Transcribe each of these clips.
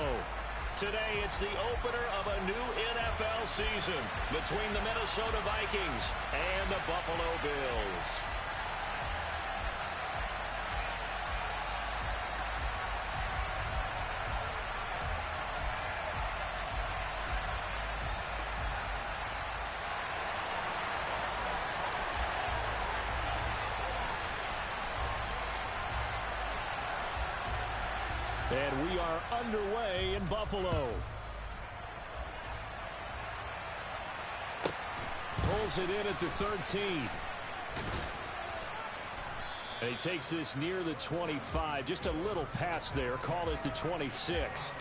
Buffalo. Today, it's the opener of a new NFL season between the Minnesota Vikings and the Buffalo Bills. And we are underway in Buffalo. Pulls it in at the 13. And he takes this near the 25. Just a little pass there. Call it the 26.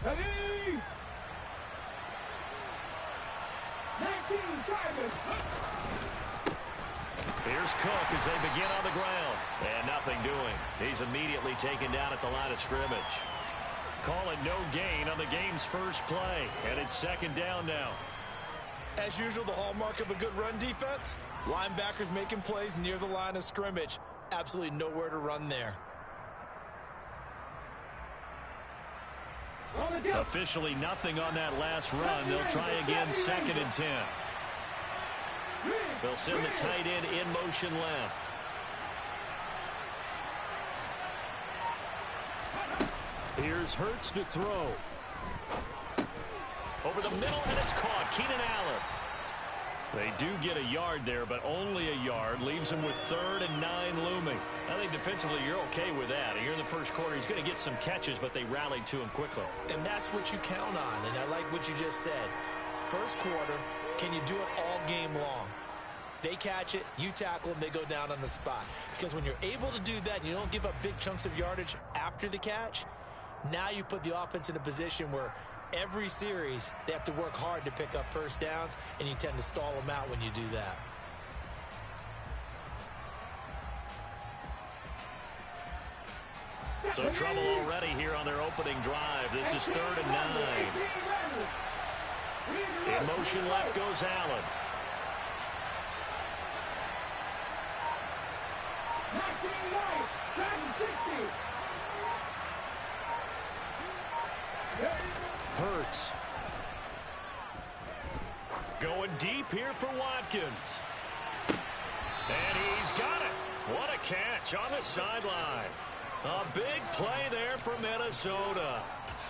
Ready? 19 drivers. Here's Cook as they begin on the ground. And nothing doing. He's immediately taken down at the line of scrimmage. Call it no gain on the game's first play. And it's second down now. As usual, the hallmark of a good run defense. Linebackers making plays near the line of scrimmage. Absolutely nowhere to run there. Officially nothing on that last run. They'll try again, 2nd and 10. They'll send the tight end in motion left. Here's Hurts to throw. Over the middle, and it's caught. Keenan Allen. They do get a yard there, but only a yard. Leaves him with 3rd and 9 looming. I think defensively you're okay with that. Here in the first quarter, he's going to get some catches, but they rallied to him quickly. And that's what you count on, and I like what you just said. First quarter, can you do it all game long? They catch it, you tackle, and they go down on the spot. Because when you're able to do that and you don't give up big chunks of yardage after the catch, now you put the offense in a position where every series, they have to work hard to pick up first downs, and you tend to stall them out when you do that. So trouble already here on their opening drive. This is 3rd and 9. In motion left goes Allen. Hurts. Going deep here for Watkins. And he's got it. What a catch on the sideline. A big play there for Minnesota.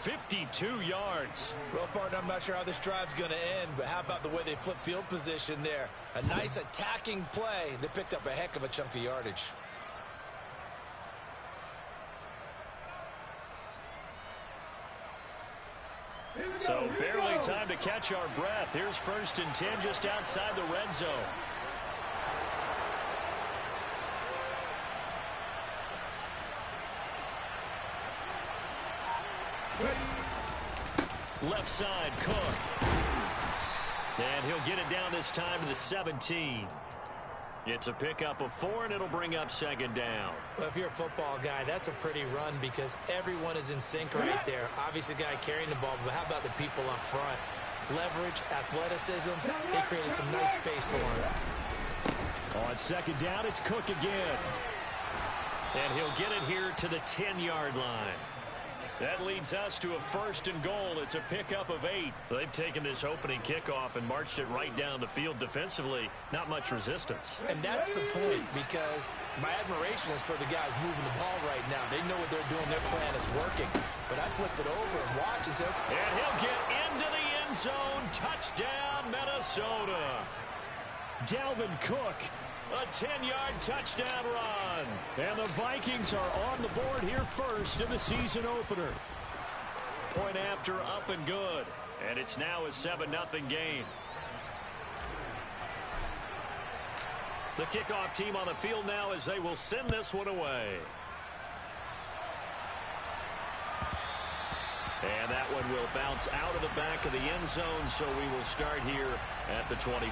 52 yards. Well, partner, I'm not sure how this drive's going to end, but how about the way they flip field position there? A nice attacking play. They picked up a heck of a chunk of yardage. So barely time to catch our breath. Here's 1st and 10 just outside the red zone. Left side, Cook. And he'll get it down this time to the 17. It's a pickup of 4, and it'll bring up 2nd down. Well, if you're a football guy, that's a pretty run because everyone is in sync right there. Obviously, the guy carrying the ball, but how about the people up front? Leverage, athleticism, they created some nice space for him. On 2nd down, it's Cook again. And he'll get it here to the 10-yard line. That leads us to a 1st and goal. It's a pickup of 8. They've taken this opening kickoff and marched it right down the field defensively. Not much resistance. And that's the point, because my admiration is for the guys moving the ball right now. They know what they're doing. Their plan is working. But I flip it over and watch and say, and he'll get into the end zone. Touchdown, Minnesota. Dalvin Cook. A 10-yard touchdown run. And the Vikings are on the board here first in the season opener. Point after, up and good. And it's now a 7-0 game. The kickoff team on the field now as they will send this one away. And that one will bounce out of the back of the end zone, so we will start here at the 25.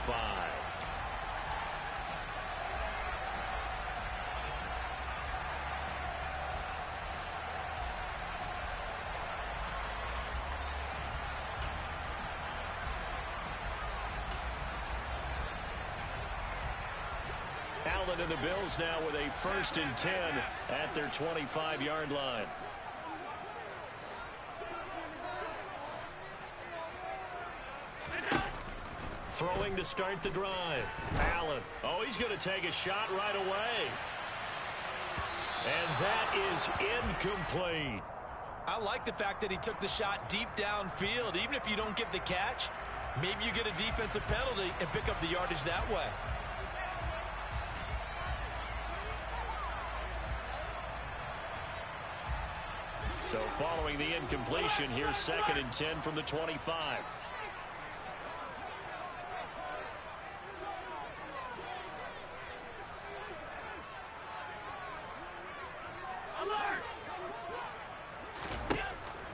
Allen and the Bills now with a 1st and 10 at their 25-yard line. Throwing to start the drive. Allen. Oh, he's going to take a shot right away. And that is incomplete. I like the fact that he took the shot deep downfield. Even if you don't get the catch, maybe you get a defensive penalty and pick up the yardage that way. So following the incompletion, here's 2nd and 10 from the 25.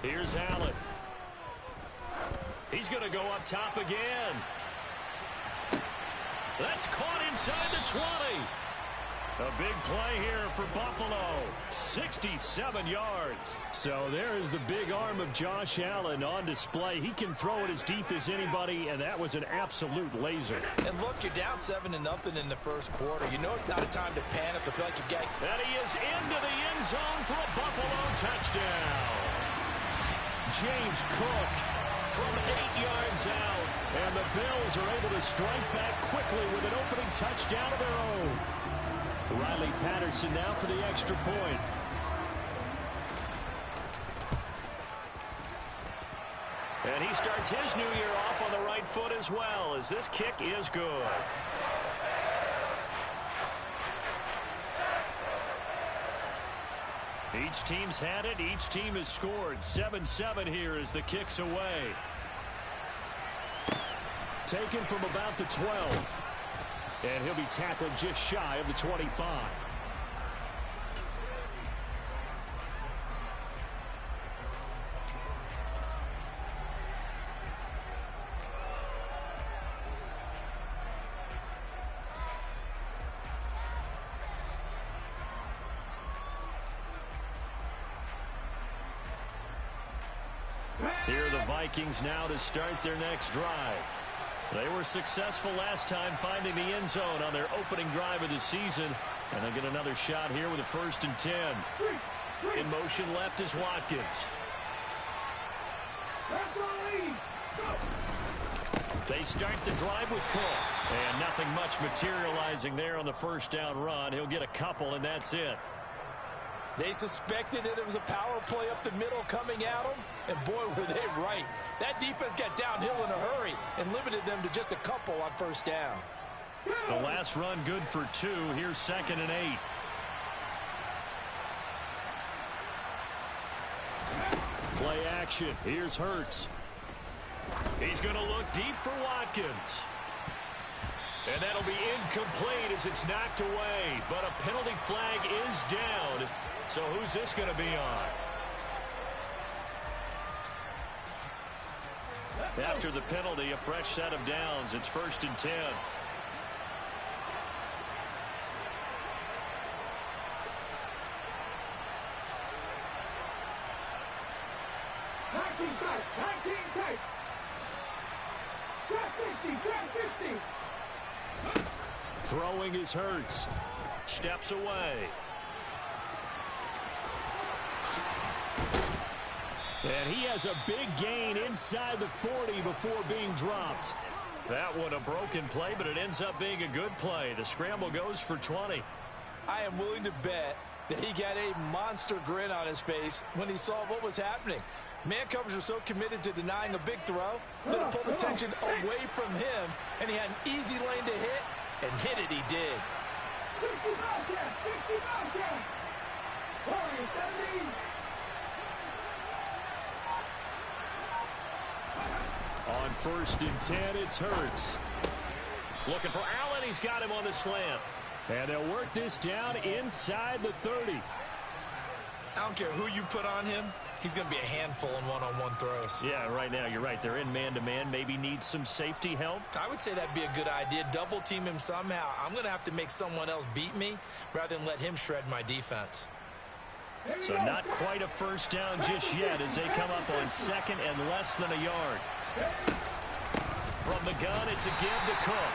Here's Allen. He's going to go up top again. That's caught inside the 20. A big play here for Buffalo. 67 yards. So there is the big arm of Josh Allen on display. He can throw it as deep as anybody, and that was an absolute laser. And look, you're down 7-0 in the first quarter. You know it's not a time to panic. I feel like you've got... And he is into the end zone for a Buffalo touchdown. James Cook from 8 yards out. And the Bills are able to strike back quickly with an opening touchdown of their own. Riley Patterson now for the extra point. And he starts his new year off on the right foot as well, as this kick is good. Each team's had it. Each team has scored. 7-7 here as the kick's away. Taken from about the 12. And he'll be tackled just shy of the 25. Here are the Vikings now to start their next drive. They were successful last time finding the end zone on their opening drive of the season. And they get another shot here with a 1st and 10. In motion left is Watkins. They start the drive with Cook. And nothing much materializing there on the 1st down run. He'll get a couple, and that's it. They suspected it was a power play up the middle coming at them, and boy, were they right. That defense got downhill in a hurry and limited them to just a couple on 1st down. The last run good for 2. Here's 2nd and 8. Play action. Here's Hurts. He's going to look deep for Watkins. And that'll be incomplete as it's knocked away. But a penalty flag is down. So who's this going to be on? After the penalty, a fresh set of downs. It's 1st and 10. Throwing is Hurts. Steps away. And he has a big gain inside the 40 before being dropped. That one a broken play, but it ends up being a good play. The scramble goes for 20. I am willing to bet that he got a monster grin on his face when he saw what was happening. Man coverage was so committed to denying a big throw that it pulled attention away from him, and he had an easy lane to hit, and hit it he did. 60 On 1st and 10, it's Hurts. Looking for Allen. He's got him on the slant. And they'll work this down inside the 30. I don't care who you put on him. He's going to be a handful in one-on-one throws. Yeah, right now, you're right. They're in man-to-man. Maybe need some safety help. I would say that'd be a good idea. Double team him somehow. I'm going to have to make someone else beat me rather than let him shred my defense. So not quite a 1st down just yet as they come up on 2nd and less than a yard. From the gun, it's a give to Cook.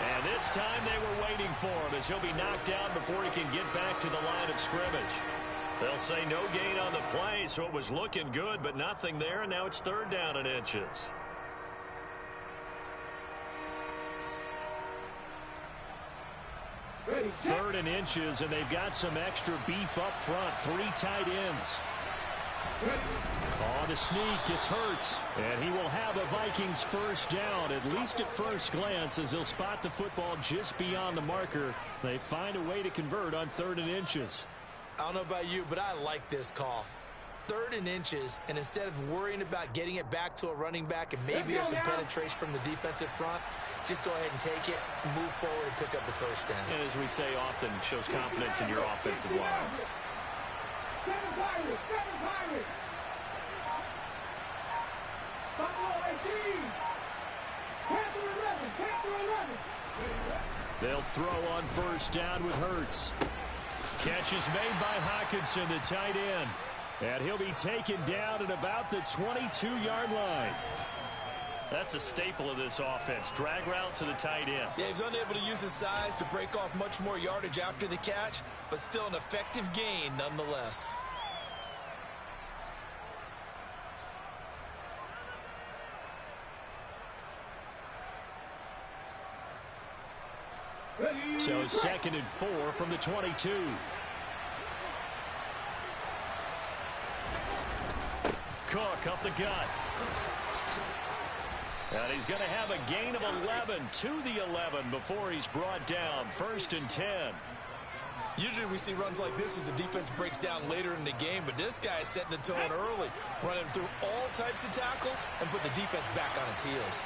And this time they were waiting for him as he'll be knocked down before he can get back to the line of scrimmage. They'll say no gain on the play, so it was looking good, but nothing there, and now it's 3rd down and inches. Ready, 3rd and inches, and they've got some extra beef up front. 3 tight ends. On the sneak, it's Hurts, and he will have the Vikings 1st down, at least at first glance, as he'll spot the football just beyond the marker. They find a way to convert on 3rd and inches. I don't know about you, but I like this call. 3rd and inches, and instead of worrying about getting it back to a running back and maybe there's some penetration from the defensive front, just go ahead and take it, move forward, and pick up the 1st down. And as we say often, shows confidence in your offensive line. They'll throw on 1st down with Hurts. Catch is made by Hockenson, the tight end. And he'll be taken down at about the 22-yard line. That's a staple of this offense. Drag route to the tight end. Yeah, he's unable to use his size to break off much more yardage after the catch, but still an effective gain nonetheless. So 2nd and 4 from the 22. Cook up the gut. And he's going to have a gain of 11 to the 11 before he's brought down. 1st and 10. Usually we see runs like this as the defense breaks down later in the game, but this guy is setting the tone early, running through all types of tackles and put the defense back on its heels.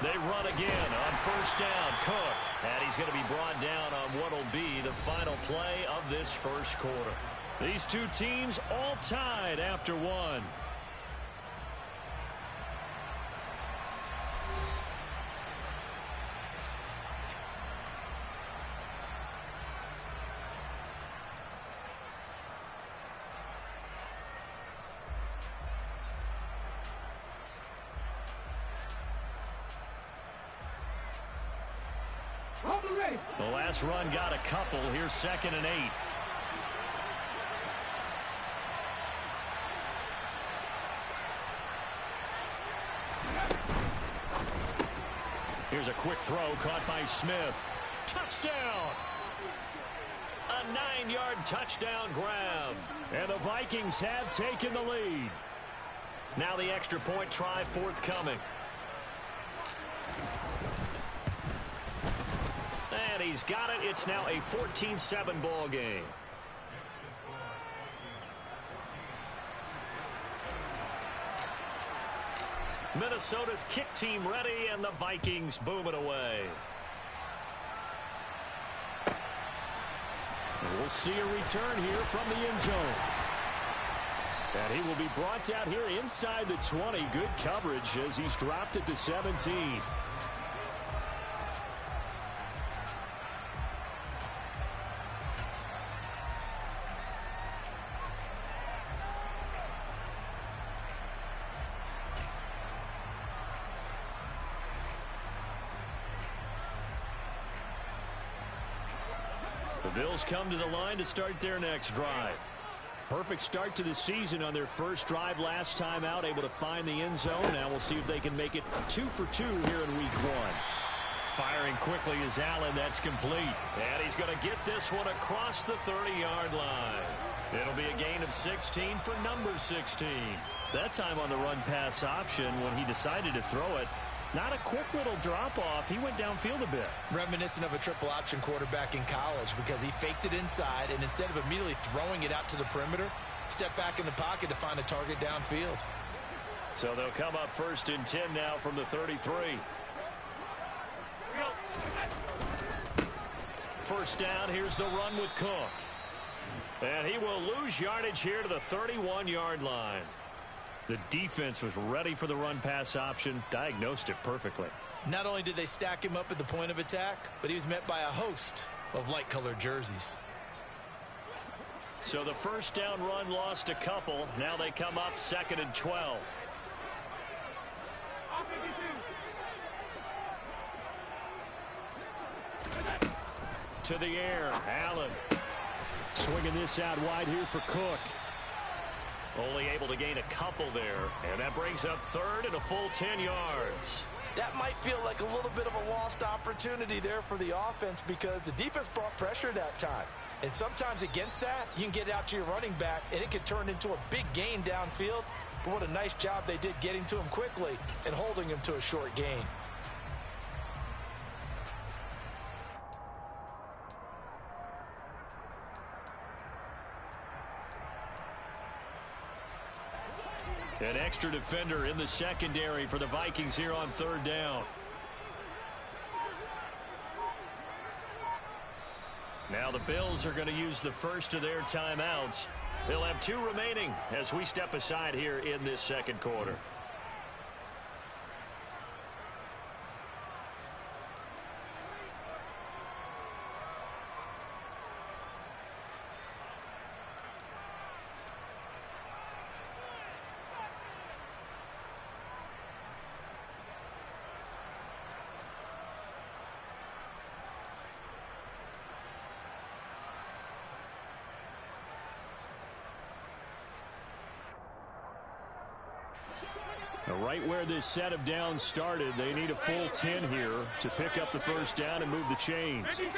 They run again on 1st down. Cook. And he's going to be brought down on what will be the final play of this 1st quarter. These two teams all tied after 1. The last run got a couple. Here's 2nd and 8. Here's a quick throw caught by Smith. Touchdown! A 9-yard touchdown grab. And the Vikings have taken the lead. Now the extra point try forthcoming. And he's got it. It's now a 14-7 ball game. Minnesota's kick team ready, and the Vikings boom it away. And we'll see a return here from the end zone. And he will be brought down here inside the 20. Good coverage as he's dropped at the 17. The Bills come to the line to start their next drive. Perfect start to the season on their first drive last time out, able to find the end zone. Now we'll see if they can make it 2 for 2 here in week 1. Firing quickly is Allen. That's complete. And he's going to get this one across the 30-yard line. It'll be a gain of 16 for number 16. That time on the run-pass option when he decided to throw it. Not a quick little drop-off. He went downfield a bit. Reminiscent of a triple option quarterback in college because he faked it inside, and instead of immediately throwing it out to the perimeter, stepped back in the pocket to find a target downfield. So they'll come up 1st and 10 now from the 33. 1st down, here's the run with Cook. And he will lose yardage here to the 31-yard line. The defense was ready for the run-pass option, diagnosed it perfectly. Not only did they stack him up at the point of attack, but he was met by a host of light-colored jerseys. So the first down run lost a couple. Now they come up 2nd and 12. To the air, Allen. Swinging this out wide here for Cook. Only able to gain a couple there. And that brings up 3rd and a full 10 yards. That might feel like a little bit of a lost opportunity there for the offense because the defense brought pressure that time. And sometimes against that, you can get out to your running back, and it can turn into a big gain downfield. But what a nice job they did getting to him quickly and holding him to a short gain. An extra defender in the secondary for the Vikings here on 3rd down. Now the Bills are going to use the first of their timeouts. They'll have 2 remaining as we step aside here in this 2nd quarter. Right where this set of downs started, they need a full 10 here to pick up the first down and move the chains. 56.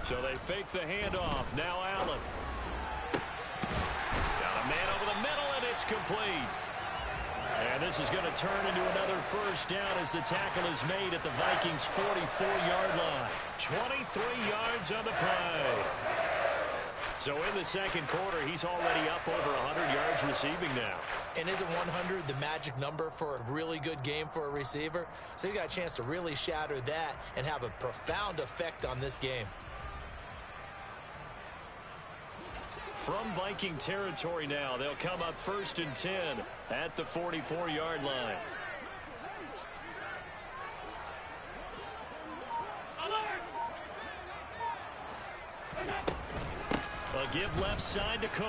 So they fake the handoff. Now Allen. Got a man over the middle, and it's complete. And this is going to turn into another first down as the tackle is made at the Vikings' 44-yard line. 23 yards on the play. So in the 2nd quarter, he's already up over 100 yards receiving now. And isn't 100 the magic number for a really good game for a receiver? So he got a chance to really shatter that and have a profound effect on this game. From Viking territory now, they'll come up 1st and 10 at the 44-yard line. A give left side to Cook.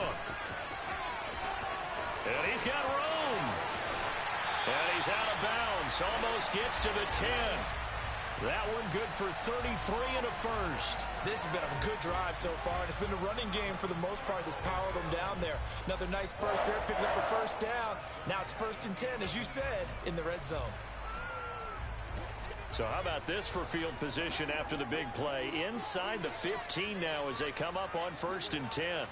And he's got room. And he's out of bounds. Almost gets to the 10. That one good for 33 and a first. This has been a good drive so far, and it's been a running game for the most part that's powered them down there. Another nice burst there, picking up a first down. Now it's 1st and 10, as you said, in the red zone. So how about this for field position after the big play? Inside the 15 now as they come up on 1st and 10.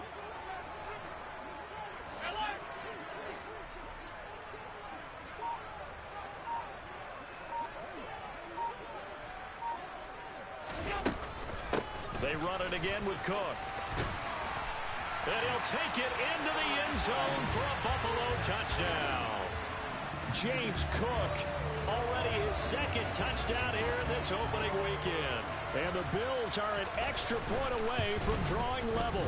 They run it again with Cook. And he'll take it into the end zone for a Buffalo touchdown. James Cook, already his 2nd touchdown here in this opening weekend. And the Bills are an extra point away from drawing level.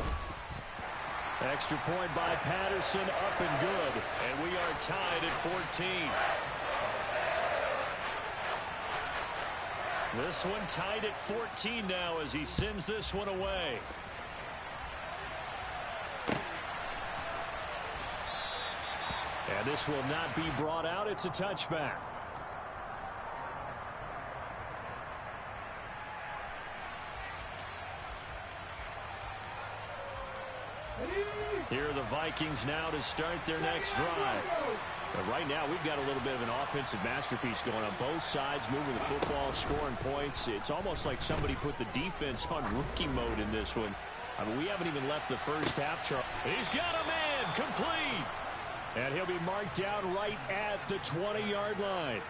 Extra point by Patterson, up and good. And we are tied at 14. This one tied at 14 now as he sends this one away. And this will not be brought out. It's a touchback. Here are the Vikings now to start their next drive. But right now, we've got a little bit of an offensive masterpiece going on both sides, moving the football, scoring points. It's almost like somebody put the defense on rookie mode in this one. I mean, we haven't even left the first half. He's got a man, complete. And he'll be marked down right at the 20-yard line.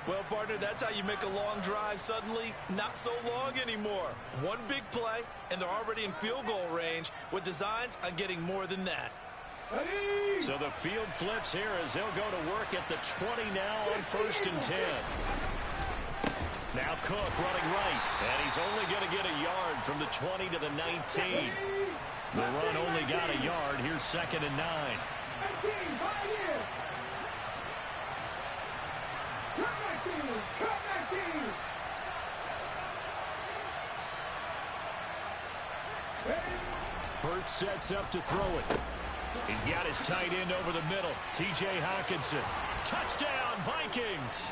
Well, partner, that's how you make a long drive suddenly not so long anymore. One big play, and they're already in field goal range with designs on getting more than that. So the field flips here as they'll go to work at the 20 now on 1st and 10. Now Cook running right, and he's only going to get a yard from the 20 to the 19. The run only got a yard. Here's 2nd and 9. Burt sets up to throw it. He's got his tight end over the middle. T.J. Hockenson. Touchdown, Vikings!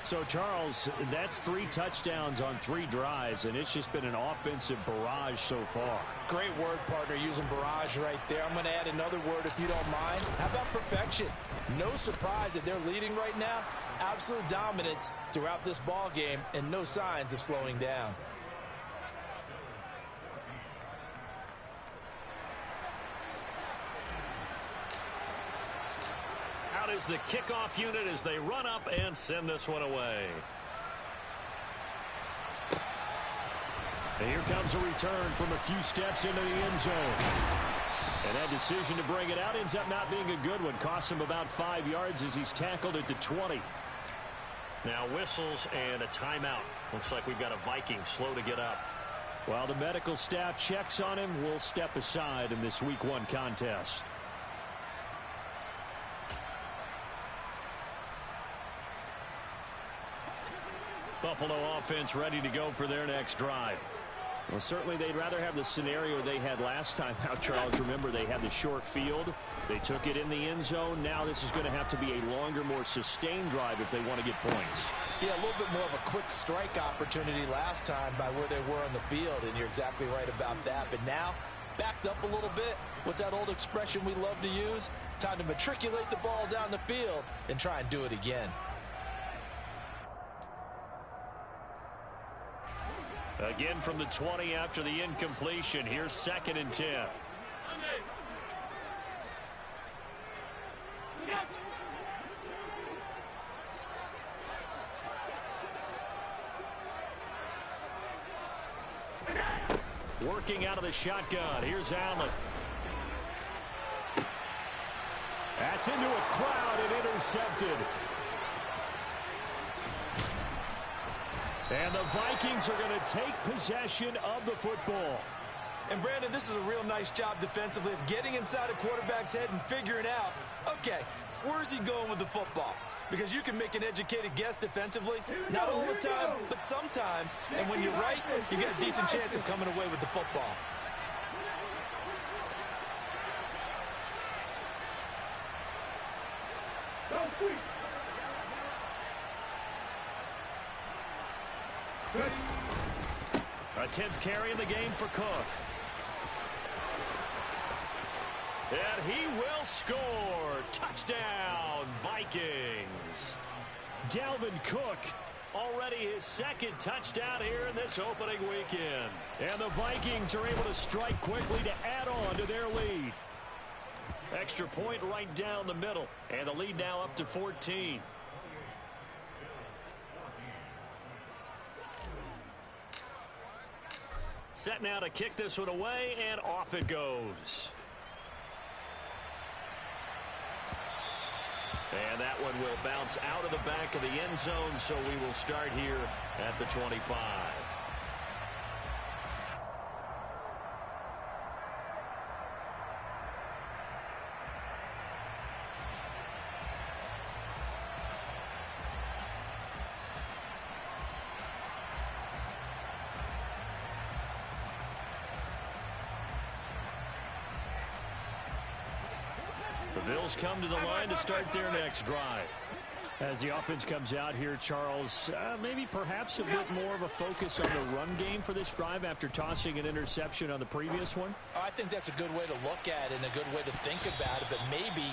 So, Charles, that's 3 touchdowns on 3 drives, and it's just been an offensive barrage so far. Great word, partner, using barrage right there. I'm going to add another word if you don't mind. How about perfection? No surprise that they're leading right now. Absolute dominance throughout this ball game and no signs of slowing down. Out is the kickoff unit as they run up and send this one away. And here comes a return from a few steps into the end zone. And that decision to bring it out ends up not being a good one. Costs him about 5 yards as he's tackled at the 20. Now whistles and a timeout. Looks like we've got a Viking slow to get up. While the medical staff checks on him, we'll step aside in this Week 1 contest. Buffalo offense ready to go for their next drive. Well, certainly they'd rather have the scenario they had last time out, Charles. Remember, they had the short field. They took it in the end zone. Now this is going to have to be a longer, more sustained drive if they want to get points. Yeah, a little bit more of a quick strike opportunity last time by where they were on the field, and you're exactly right about that. But now, backed up a little bit. What's that old expression we love to use? Time to matriculate the ball down the field and try and do it again. Again from the 20 after the incompletion. Here's 2nd and 10. Working out of the shotgun. Here's Allen. That's into a crowd and intercepted. And the Vikings are going to take possession of the football. And, Brandon, this is a real nice job defensively of getting inside a quarterback's head and figuring out, okay, where's he going with the football? Because you can make an educated guess defensively, not all the time, but sometimes. And when you're right, you got a decent chance of coming away with the football. A 10th carry in the game for Cook. And he will score. Touchdown, Vikings. Dalvin Cook, already his 2nd touchdown here in this opening weekend. And the Vikings are able to strike quickly to add on to their lead. Extra point right down the middle. And the lead now up to 14. Set now to kick this one away, and off it goes. And that one will bounce out of the back of the end zone, so we will start here at the 25. The Bills come to the line to start their next drive. As the offense comes out here, Charles, maybe perhaps a bit more of a focus on the run game for this drive after tossing an interception on the previous one? I think that's a good way to look at it and a good way to think about it, but maybe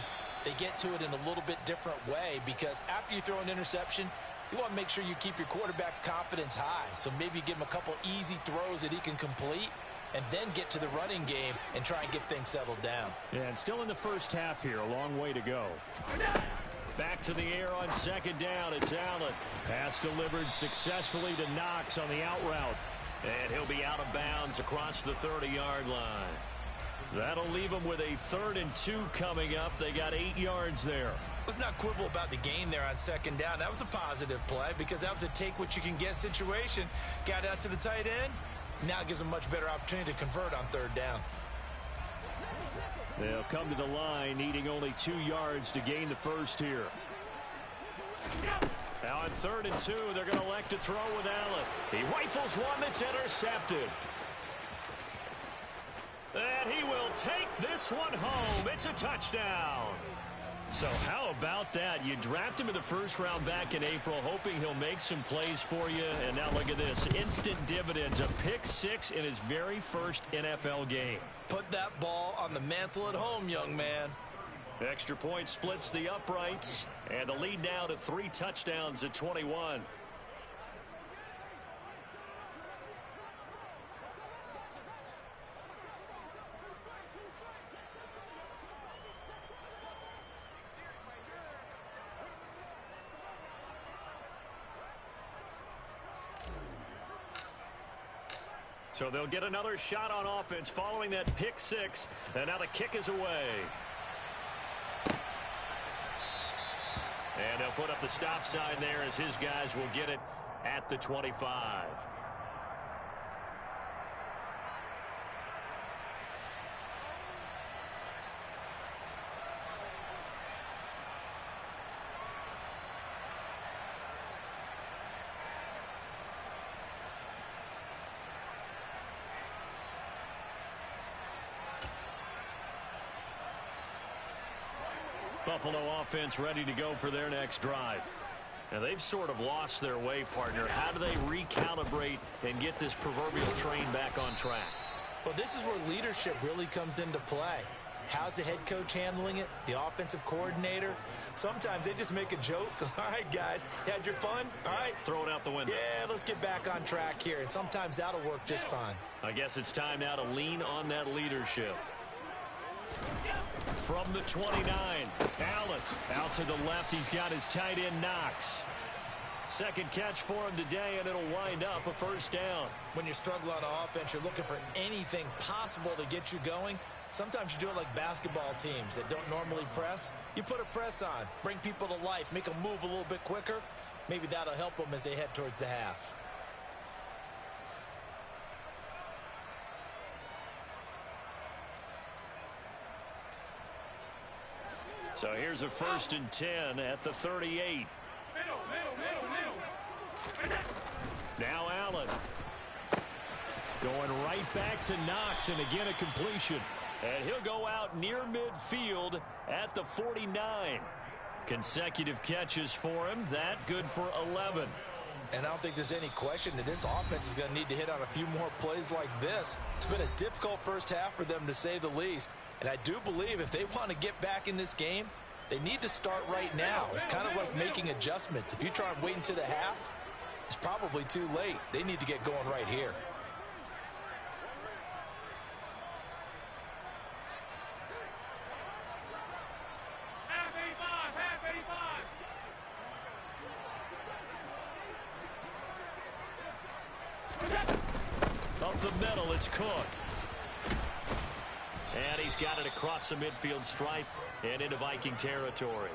they get to it in a little bit different way, because after you throw an interception, you want to make sure you keep your quarterback's confidence high. So maybe give him a couple easy throws that he can complete, and then get to the running game and try and get things settled down. Yeah, and still in the first half here, a long way to go. Back to the air on 2nd down, it's Allen. Pass delivered successfully to Knox on the out route. And he'll be out of bounds across the 30-yard line. That'll leave them with a 3rd and 2 coming up. They got 8 yards there. Let's not quibble about the gain there on 2nd down. That was a positive play because that was a take-what-you-can-get situation. Got out to the tight end. Now it gives them a much better opportunity to convert on 3rd down. They'll come to the line, needing only 2 yards to gain the first here. Now on 3rd and 2, they're going to elect to throw with Allen. He rifles one that's intercepted. take this one home. It's a touchdown. So how about that? You draft him in the first round back in April, hoping he'll make some plays for you. And now look at this. Instant dividends. A pick 6 in his very first NFL game. Put that ball on the mantle at home, young man. Extra point splits the uprights. And the lead now to 3 touchdowns at 21. So they'll get another shot on offense following that pick 6. And now the kick is away. And they'll put up the stop sign there as his guys will get it at the 25. Buffalo offense ready to go for their next drive. Now they've sort of lost their way, partner. How do they recalibrate and get this proverbial train back on track? Well, this is where leadership really comes into play. How's the head coach handling it? The offensive coordinator? Sometimes they just make a joke. All right, guys, had your fun? All right. Throw it out the window. Yeah, let's get back on track here. And sometimes that'll work just fine. I guess it's time now to lean on that leadership. From the 29, Allen out to the left. He's got his tight end Knox. Second catch for him today, and it'll wind up a first down. When you struggle on offense, you're looking for anything possible to get you going. Sometimes you do it like basketball teams that don't normally press. You put a press on, bring people to life, make them move a little bit quicker. Maybe that'll help them as they head towards the half. So here's a 1st and 10 at the 38. Now Allen. Going right back to Knox, and again a completion. And he'll go out near midfield at the 49. Consecutive catches for him. That good for 11. And I don't think there's any question that this offense is going to need to hit on a few more plays like this. It's been a difficult first half for them, to say the least. And I do believe if they want to get back in this game, they need to start right now. It's kind of like making adjustments. If you try and wait until the half, it's probably too late. They need to get going right here. Up the middle, it's Cook. And he's got it across the midfield stripe and into Viking territory.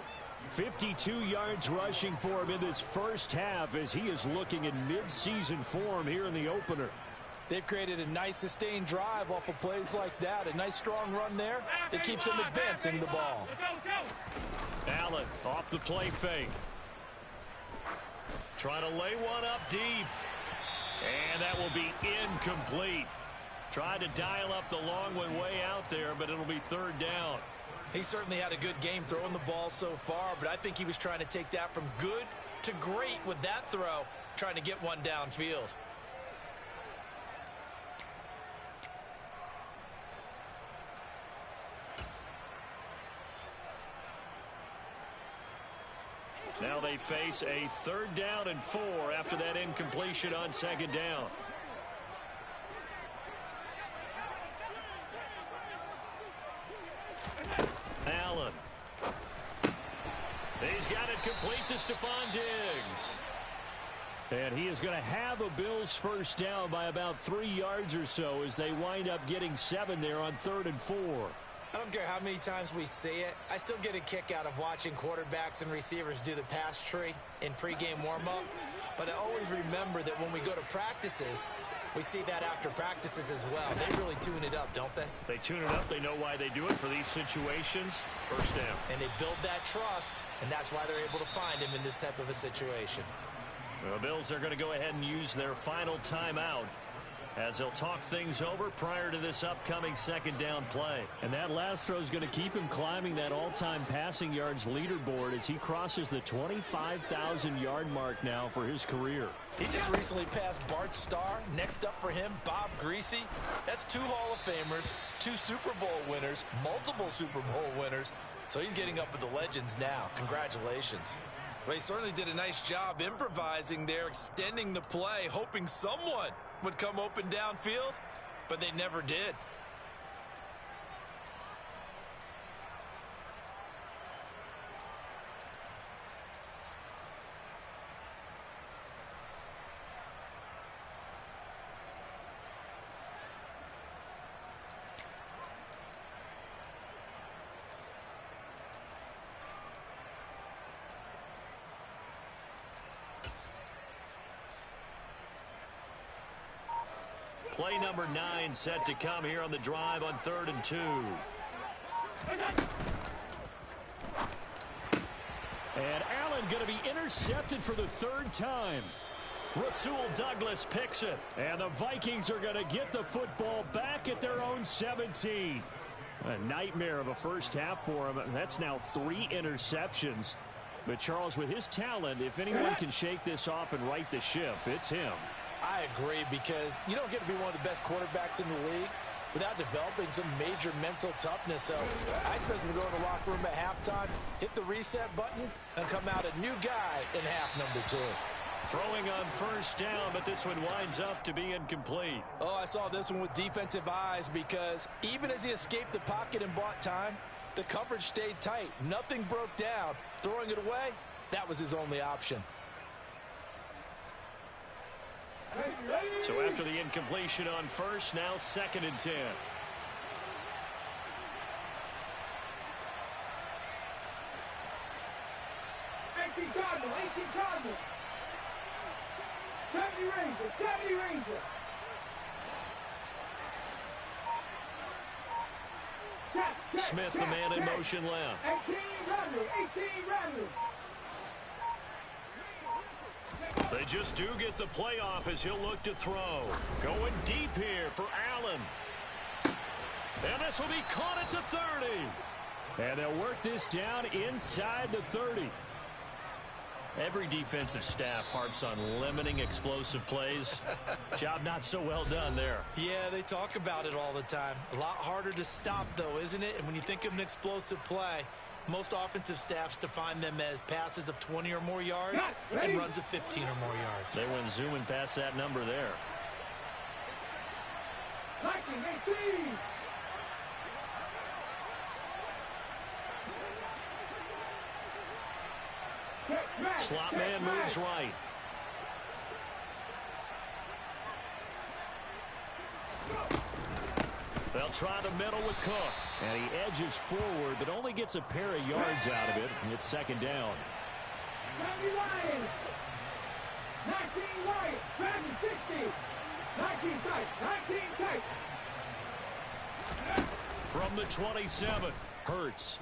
52 yards rushing for him in this first half as he is looking in mid-season form here in the opener. They've created a nice sustained drive off of plays like that. A nice strong run there. It keeps them advancing the ball. Allen off the play fake. Trying to lay one up deep. And that will be incomplete. Tried to dial up the long one way out there, but it'll be 3rd down. He certainly had a good game throwing the ball so far, but I think he was trying to take that from good to great with that throw, trying to get one downfield. Now they face a 3rd down and 4 after that incompletion on 2nd down. Allen. He's got it complete to Stephon Diggs. And he is going to have a Bills first down by about 3 yards or so as they wind up getting 7 there on 3rd and 4. I don't care how many times we see it. I still get a kick out of watching quarterbacks and receivers do the pass tree in pregame warm-up. But I always remember that when we go to practices, we see that after practices as well. They really tune it up, don't they? They tune it up. They know why they do it for these situations. First down. And they build that trust, and that's why they're able to find him in this type of a situation. The Bills are going to go ahead and use their final timeout. as they'll talk things over prior to this upcoming second down play. And that last throw is going to keep him climbing that all-time passing yards leaderboard as he crosses the 25,000-yard mark now for his career. He just recently passed Bart Starr. Next up for him, Bob Greasy. That's 2 Hall of Famers, 2 Super Bowl winners, multiple Super Bowl winners. So he's getting up with the legends now. Congratulations. Well, he certainly did a nice job improvising there, extending the play, hoping someone would come open downfield, but they never did. Play number 9 set to come here on the drive on 3rd and 2. And Allen going to be intercepted for the 3rd time. Rasul Douglas picks it. And the Vikings are going to get the football back at their own 17. A nightmare of a first half for him. That's now 3 interceptions. But Charles, with his talent, if anyone can shake this off and right the ship, it's him. I agree, because you don't get to be one of the best quarterbacks in the league without developing some major mental toughness. So I expect him to go in the locker room at halftime, hit the reset button, and come out a new guy in half number 2. Throwing on 1st down, but this one winds up to be incomplete. Oh, I saw this one with defensive eyes, because even as he escaped the pocket and bought time, the coverage stayed tight. Nothing broke down. Throwing it away, that was his only option. So after the incompletion on 1st, now 2nd and 10. 18 Cardinal, 18 Cardinal. 70 Ranger, 70 Ranger. Smith, the man in motion left. 18 Rattler, 18 Rattler. They just do get the playoff as he'll look to throw. Going deep here for Allen. And this will be caught at the 30. And they'll work this down inside the 30. Every defensive staff harps on limiting explosive plays. Job not so well done there. Yeah, they talk about it all the time. A lot harder to stop, though, isn't it? And when you think of an explosive play, most offensive staffs define them as passes of 20 or more yards and runs of 15 or more yards. They went zooming past that number there. 19, 18. Slot man moves right. They'll try the middle with Cook. And he edges forward, but only gets a pair of yards out of it. And it's 2nd down. 90 Lions. 19 Lions. 60. 19 tight. 19 tight. From the 27, Hurts.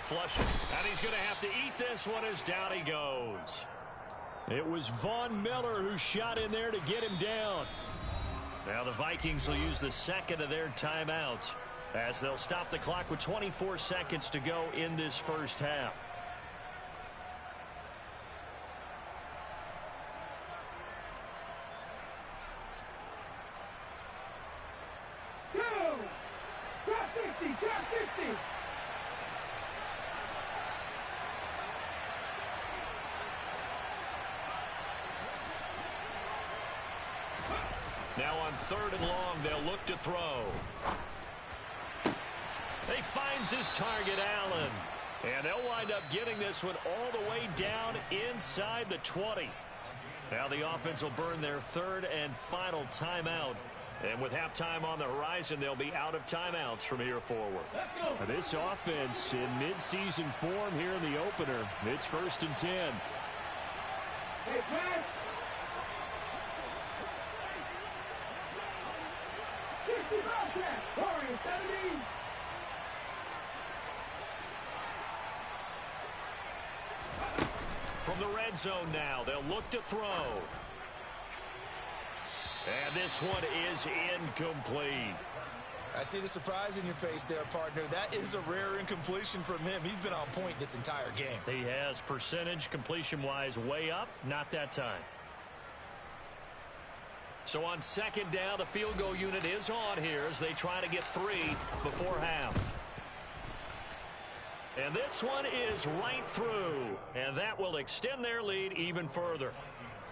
flushing. And he's going to have to eat this one as down he goes. It was Von Miller who shot in there to get him down. Now the Vikings will use the 2nd of their timeouts as they'll stop the clock with 24 seconds to go in this first half. Drop 50, drop 50. Now on 3rd and long, they'll look to throw. He finds his target, Allen. And they'll wind up getting this one all the way down inside the 20. Now the offense will burn their 3rd and final timeout. And with halftime on the horizon, they'll be out of timeouts from here forward. Now this offense in midseason form here in the opener. It's 1st and 10. Hey, man. 60 Bobcat. Warriors 70. From the red zone now, they'll look to throw. And And this one is incomplete. I see the surprise in your face there, partner. That is a rare incompletion from him. He's been on point this entire game. He has percentage completion-wise way up, not that time. So on second down, the field goal unit is on here as they try to get 3 before half. And this one is right through, and that will extend their lead even further.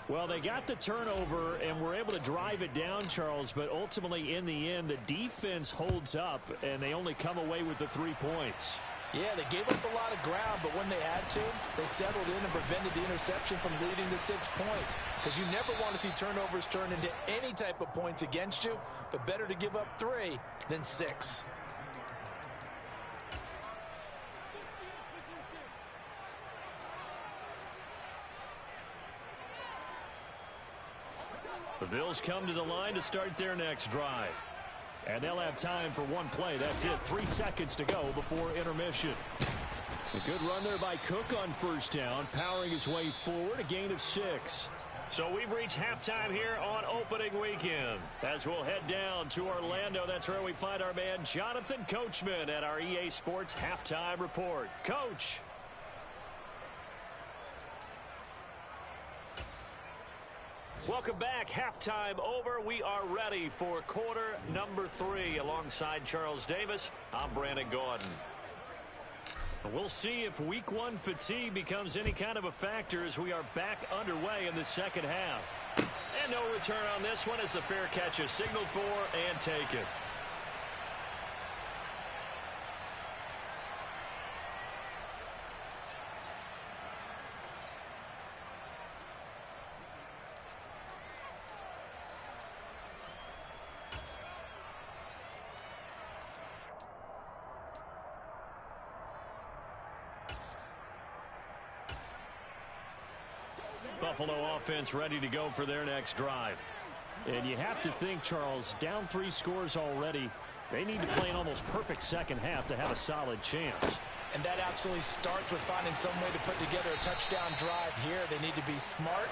Well, they got the turnover and were able to drive it down, Charles, but ultimately in the end, the defense holds up, and they only come away with the 3 points. Yeah, they gave up a lot of ground, but when they had to, they settled in and prevented the interception from leading to 6 points. Because you never want to see turnovers turn into any type of points against you, but better to give up 3 than 6. The Bills come to the line to start their next drive. And they'll have time for 1 play. That's it. 3 seconds to go before intermission. A good run there by Cook on first down, powering his way forward, a gain of 6. So we've reached halftime here on opening weekend. As we'll head down to Orlando, that's where we find our man Jonathan Coachman at our EA Sports Halftime Report. Coach. Welcome back. Halftime over. We are ready for quarter number 3. Alongside Charles Davis, I'm Brandon Gaudin. We'll see if week 1 fatigue becomes any kind of a factor as we are back underway in the second half. And no return on this one as the fair catch is signaled for and taken. Buffalo offense ready to go for their next drive. And you have to think, Charles, down 3 scores already. They need to play an almost perfect second half to have a solid chance. And that absolutely starts with finding some way to put together a touchdown drive here. They need to be smart,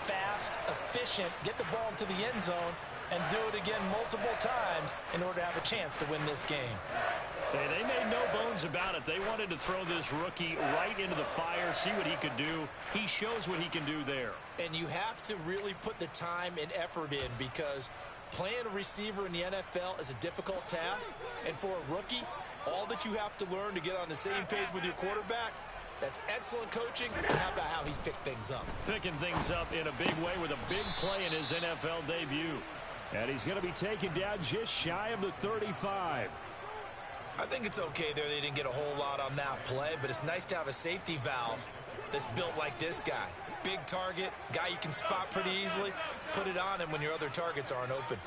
fast, efficient, get the ball to the end zone, and do it again multiple times in order to have a chance to win this game. Hey, they made no bones about it. They wanted to throw this rookie right into the fire, see what he could do. He shows what he can do there. And you have to really put the time and effort in because playing a receiver in the NFL is a difficult task. And for a rookie, all that you have to learn to get on the same page with your quarterback, that's excellent coaching. And how about how he's picked things up? Picking things up in a big way with a big play in his NFL debut. And he's going to be taken down just shy of the 35. I think it's okay there. They didn't get a whole lot on that play, but it's nice to have a safety valve that's built like this guy. Big target, guy you can spot pretty easily. Put it on him when your other targets aren't open.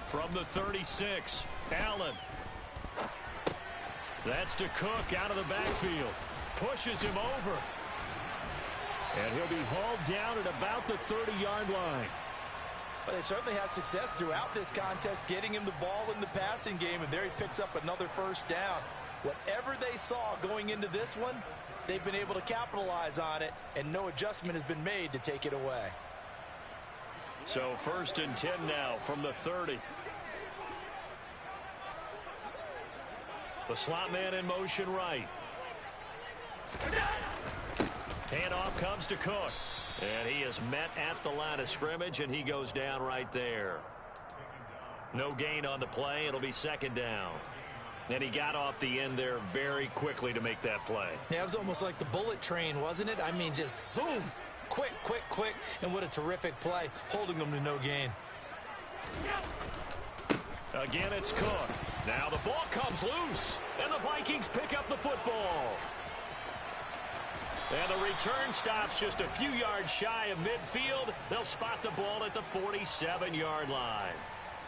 From the 36, Allen. That's to Cook out of the backfield. Pushes him over. And he'll be hauled down at about the 30-yard line. But they certainly had success throughout this contest, getting him the ball in the passing game, and there he picks up another first down. Whatever they saw going into this one, they've been able to capitalize on it, and no adjustment has been made to take it away. So 1st and 10 now from the 30. The slot man in motion right. Handoff comes to Cook. And he is met at the line of scrimmage, and he goes down right there. No gain on the play. It'll be 2nd down. And he got off the end there very quickly to make that play. Yeah, it was almost like the bullet train, wasn't it? I mean, just zoom. Quick, quick, quick. And what a terrific play, holding them to no gain. Again, it's Cook. Now the ball comes loose, and the Vikings pick up the football. And the return stops just a few yards shy of midfield. They'll spot the ball at the 47-yard line.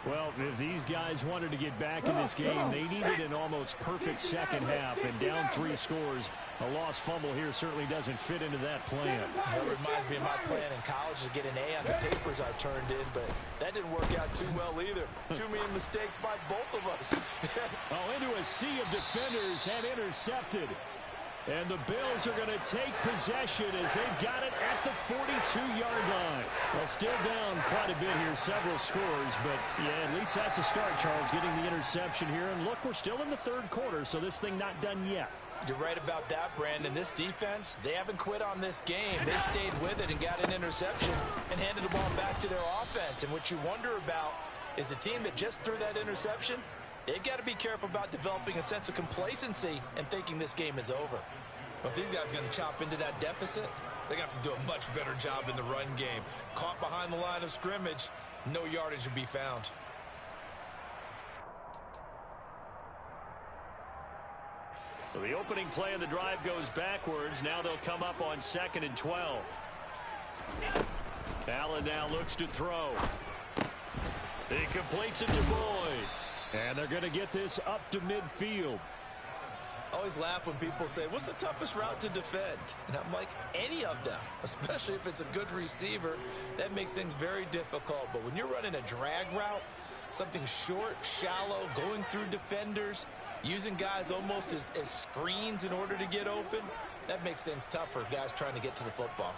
Well, if these guys wanted to get back in this game, they needed an almost perfect second half. And down 3 scores, a lost fumble here certainly doesn't fit into that plan. That reminds me of my plan in college to get an A on the papers I turned in, but that didn't work out too well either. Too many mistakes by both of us. Into a sea of defenders and intercepted. And the Bills are going to take possession as they've got it at the 42-yard line. Well, still down quite a bit here, several scores, but yeah, at least that's a start, Charles, getting the interception here. And look, we're still in the third quarter, so this thing not done yet. You're right about that, Brandon. This defense, they haven't quit on this game. They stayed with it and got an interception and handed the ball back to their offense. And what you wonder about is a team that just threw that interception, they've got to be careful about developing a sense of complacency and thinking this game is over. But if these guys are going to chop into that deficit, they got to do a much better job in the run game. Caught behind the line of scrimmage, no yardage to be found. So the opening play of the drive goes backwards. Now they'll come up on 2nd and 12. Allen now looks to throw. He completes it to Boyd. And they're going to get this up to midfield. I always laugh when people say, what's the toughest route to defend? And I'm like, any of them, especially if it's a good receiver. That makes things very difficult. But when you're running a drag route, something short, shallow, going through defenders, using guys almost as screens in order to get open, that makes things tough for guys trying to get to the football.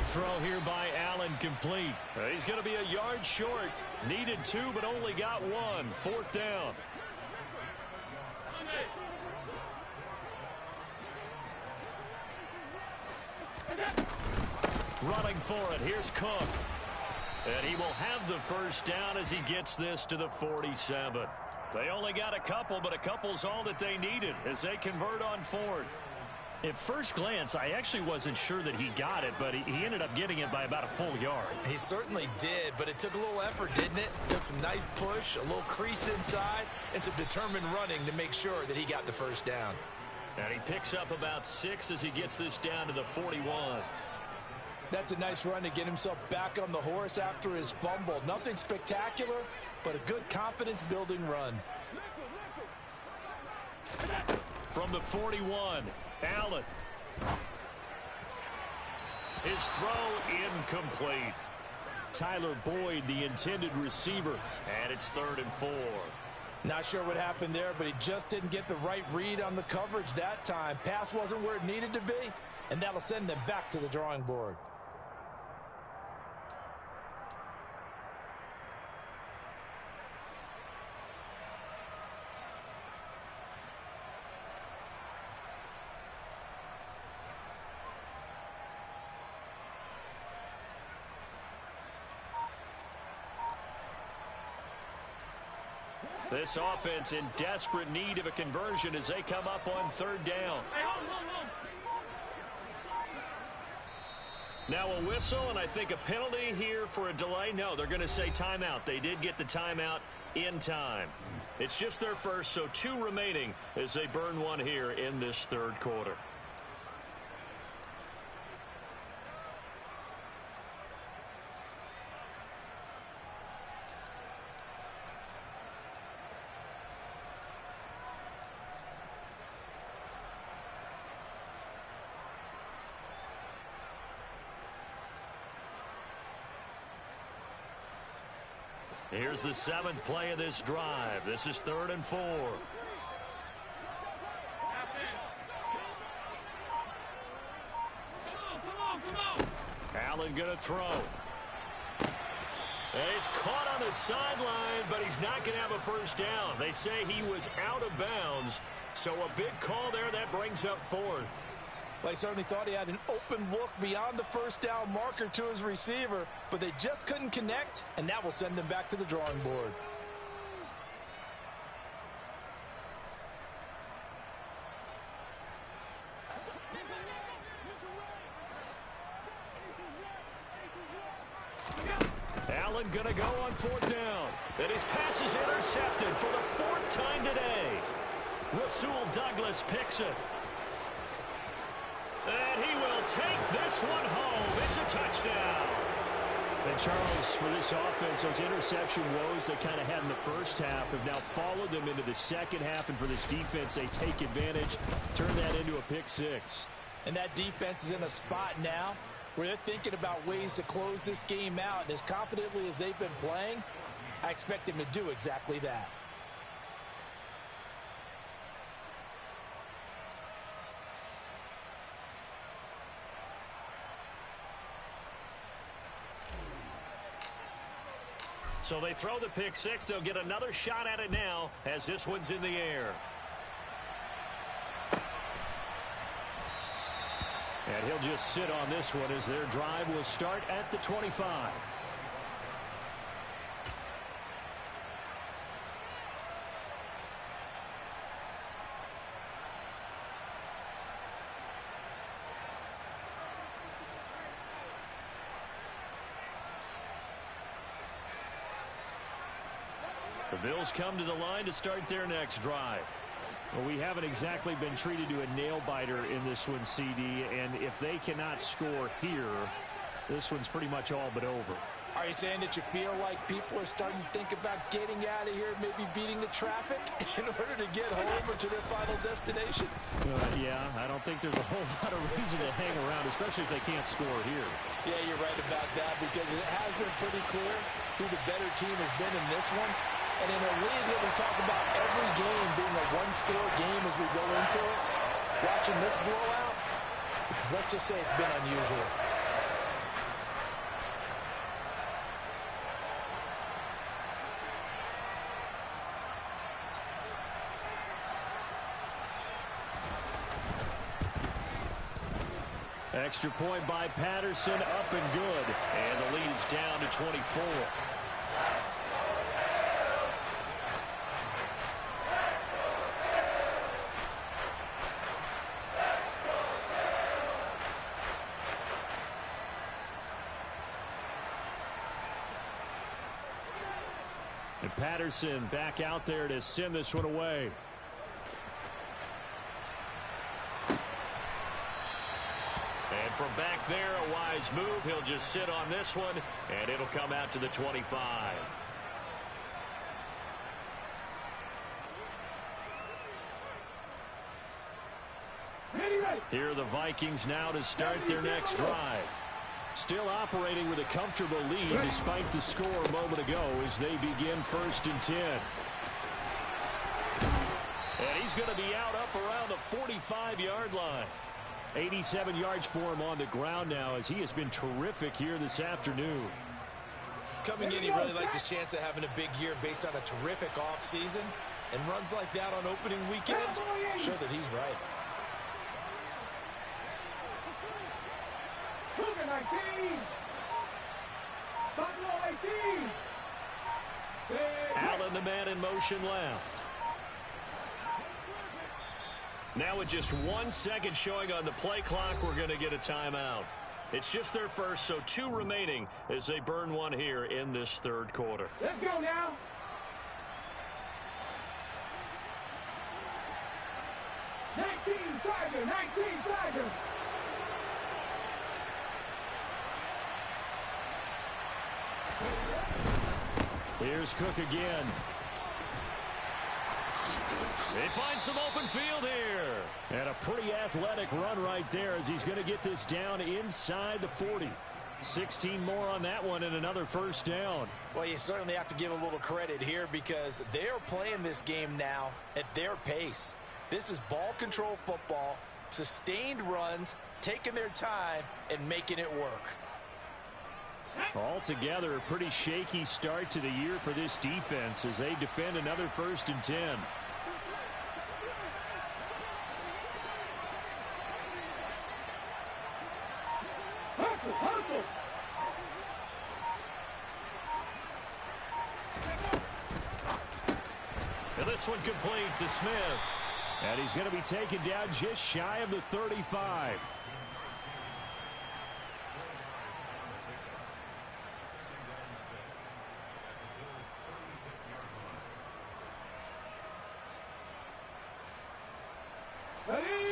Throw here by Allen, complete. He's going to be a yard short. Needed 2, but only got 1. 4th down. Running for it. Here's Cook. And he will have the first down as he gets this to the 47. They only got a couple, but a couple's all that they needed as they convert on 4th. At first glance, I actually wasn't sure that he got it, but he ended up getting it by about a full yard. He certainly did, but it took a little effort, didn't it? Took some nice push, a little crease inside, and some determined running to make sure that he got the first down. And he picks up about 6 as he gets this down to the 41. That's a nice run to get himself back on the horse after his fumble. Nothing spectacular, but a good confidence-building run. From the 41, Allen. His throw incomplete. Tyler Boyd, the intended receiver, and it's 3rd and 4. Not sure what happened there, but he just didn't get the right read on the coverage that time. Pass wasn't where it needed to be, and that'll send them back to the drawing board. This offense in desperate need of a conversion as they come up on 3rd down. Now a whistle, and I think a penalty here for a delay. No, they're going to say timeout. They did get the timeout in time. It's just their first, so 2 remaining as they burn 1 here in this 3rd quarter. Here's the 7th play of this drive. This is 3rd and 4. Allen going to throw. And he's caught on the sideline, but he's not going to have a first down. They say he was out of bounds, so a big call there that brings up 4th. Well, he certainly thought he had an open look beyond the first down marker to his receiver, but they just couldn't connect, and that will send them back to the drawing board. Allen going to go on 4th down. And his pass is intercepted for the 4th time today. Rasul Douglas picks it. And he will take this one home. It's a touchdown. And Charles, for this offense, those interception woes they kind of had in the first half have now followed them into the second half. And for this defense, they take advantage, turn that into a pick six. And that defense is in a spot now where they're thinking about ways to close this game out. And as confidently as they've been playing, I expect them to do exactly that. So they throw the pick six. They'll get another shot at it now as this one's in the air. And he'll just sit on this one as their drive will start at the 25. The Bills come to the line to start their next drive. Well, we haven't exactly been treated to a nail-biter in this one, CD, and if they cannot score here, this one's pretty much all but over. Are you saying that you feel like people are starting to think about getting out of here, maybe beating the traffic in order to get home or to their final destination? Yeah, I don't think there's a whole lot of reason to hang around, especially if they can't score here. Yeah, you're right about that because it has been pretty clear who the better team has been in this one. And in a league that we talk about every game being a one-score game as we go into it, watching this blowout, let's just say it's been unusual. Extra point by Patterson, up and good. And the lead's down to 24. And Patterson back out there to send this one away. And from back there, a wise move. He'll just sit on this one, and it'll come out to the 25. Here are the Vikings now to start their next drive. Still operating with a comfortable lead despite the score a moment ago as they begin 1st and 10. And he's going to be out up around the 45-yard line. 87 yards for him on the ground now as he has been terrific here this afternoon. Coming in, he really liked his chance of having a big year based on a terrific offseason. And runs like that on opening weekend show that he's right. Allen, the man in motion left. Now with just 1 second showing on the play clock, we're going to get a timeout. It's just their first, so 2 remaining as they burn one here in this 3rd quarter. Let's go now. Tiger. Here's Cook again. They find some open field here. And a pretty athletic run right there as he's going to get this down inside the 40. 16 more on that one and another 1st down. Well, you certainly have to give a little credit here because they're playing this game now at their pace. This is ball control football, sustained runs, taking their time, and making it work. Altogether, a pretty shaky start to the year for this defense as they defend another 1st and 10. And this one complete to Smith. And he's going to be taken down just shy of the 35.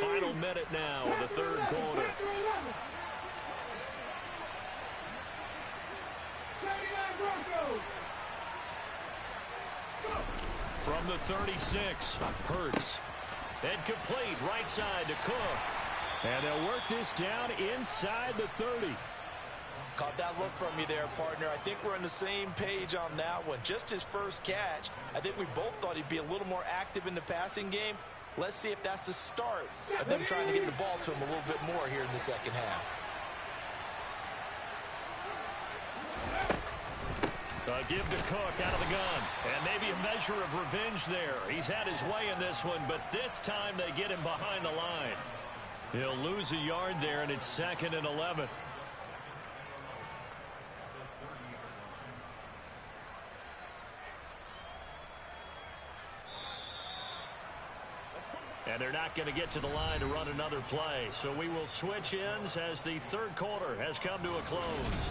Final minute now of the 3rd quarter. the 36. Hurts. And complete right side to Cook. And they'll work this down inside the 30. Caught that look from you there, partner. I think we're on the same page on that one. Just his first catch, I think we both thought he'd be a little more active in the passing game. Let's see if that's the start of them trying to get the ball to him a little bit more here in the second half. Give to Cook out of the gun. And maybe a measure of revenge there. He's had his way in this one, but this time they get him behind the line. He'll lose a yard there, and it's 2nd and 11. And they're not going to get to the line to run another play. So we will switch ends as the third quarter has come to a close.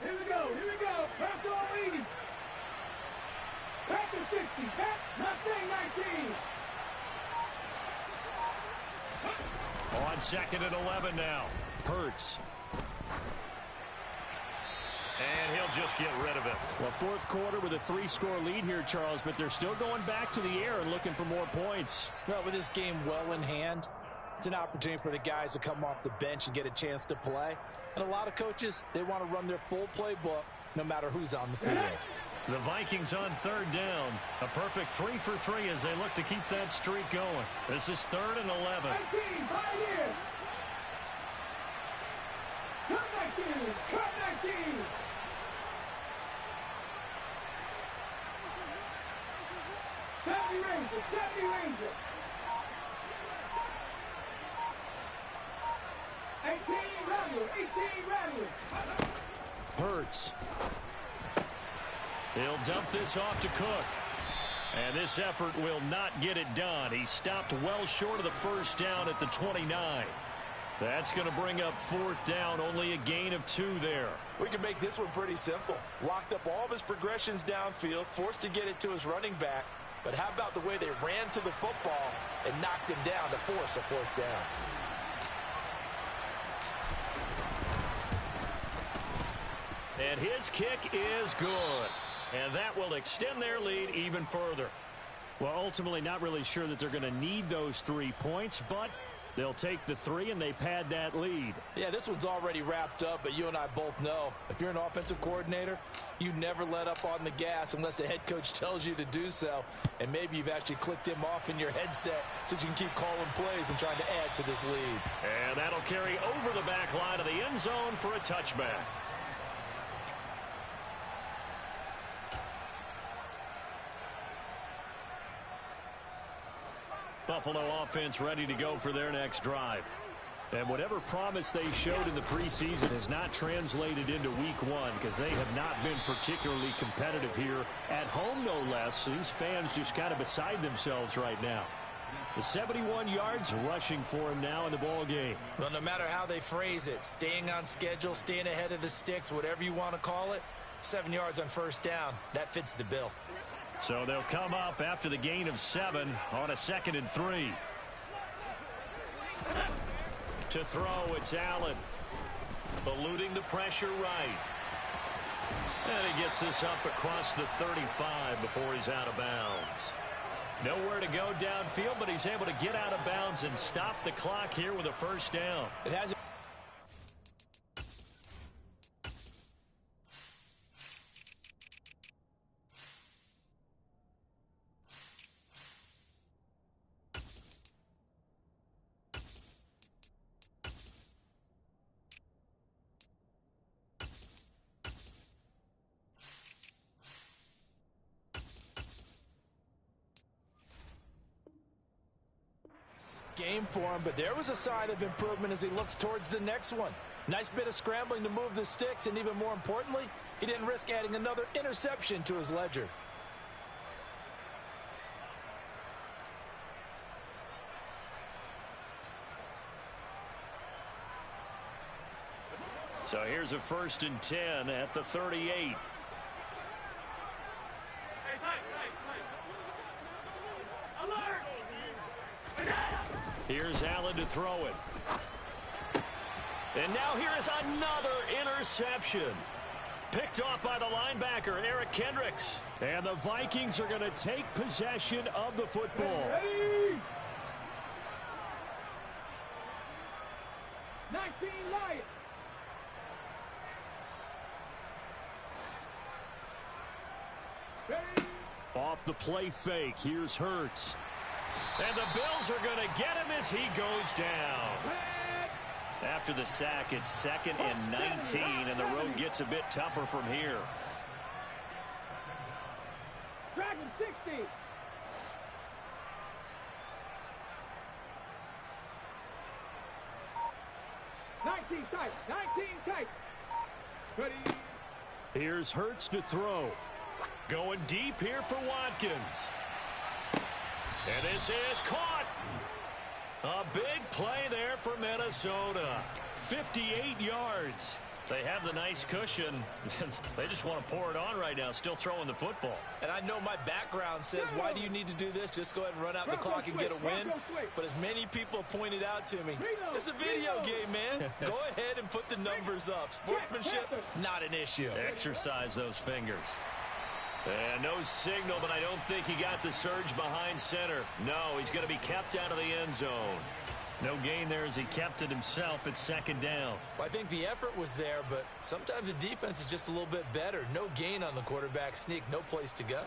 Here we go. Pass on lead. Pass to 60. Pass, not saying 19. On 2nd and 11 now. Hurts. And he'll just get rid of it. Well, fourth quarter with a 3-score lead here, Charles, but they're still going back to the air and looking for more points. Well, with this game well in hand, it's an opportunity for the guys to come off the bench and get a chance to play. And a lot of coaches, they want to run their full playbook no matter who's on the field. The Vikings on 3rd down. A perfect 3 for 3 as they look to keep that streak going. This is 3rd and 11. 19, 5 years. Cut 19. Cut 19. Ranger. 18 Radley. Hurts. He'll dump this off to Cook. And this effort will not get it done. He stopped well short of the first down at the 29. That's going to bring up 4th down, only a gain of 2 there. We can make this one pretty simple. Locked up all of his progressions downfield, forced to get it to his running back. But how about the way they ran to the football and knocked him down to force a 4th down? And his kick is good. And that will extend their lead even further. Well, ultimately not really sure that they're going to need those 3 points, but they'll take the 3 and they pad that lead. Yeah, this one's already wrapped up, but you and I both know if you're an offensive coordinator, you never let up on the gas unless the head coach tells you to do so. And maybe you've actually clicked him off in your headset so you can keep calling plays and trying to add to this lead. And that'll carry over the back line of the end zone for a touchback. Buffalo offense ready to go for their next drive. And whatever promise they showed in the preseason has not translated into week 1 because they have not been particularly competitive here at home, no less. These fans just kind of beside themselves right now. The 71 yards rushing for him now in the ball game. Well, no matter how they phrase it, staying on schedule, staying ahead of the sticks, whatever you want to call it, 7 yards on first down, that fits the bill. So they'll come up after the gain of 7 on a 2nd and 3. To throw, it's Allen. Eluding the pressure right. And he gets this up across the 35 before he's out of bounds. Nowhere to go downfield, but he's able to get out of bounds and stop the clock here with a first down. It has game for him, but there was a sign of improvement as he looks towards the next one. Nice bit of scrambling to move the sticks, and even more importantly, he didn't risk adding another interception to his ledger. So here's a 1st and 10 at the 38. Here's Allen to throw it. And now here is another interception. Picked off by the linebacker, Eric Kendricks. And the Vikings are going to take possession of the football. Ready? 19 Lions. Ready? Off the play fake, here's Hurts. And the Bills are going to get him as he goes down. After the sack, it's 2nd and 19, and the road gets a bit tougher from here. Dragon 60. Nineteen tight. Ready? Here's Hurts to throw. Going deep here for Watkins. And this is caught. A big play there for Minnesota. 58 yards. They have the nice cushion. They just want to pour it on right now, still throwing the football. And I know my background says, why do you need to do this? Just go ahead and run out the clock and get a win. But as many people have pointed out to me, it's a video game, man. Go ahead and put the numbers up. Sportsmanship, not an issue. Exercise those fingers. And no signal, but I don't think he got the surge behind center. No, he's going to be kept out of the end zone. No gain there as he kept it himself at 2nd down. Well, I think the effort was there, but sometimes the defense is just a little bit better. No gain on the quarterback sneak, no place to go.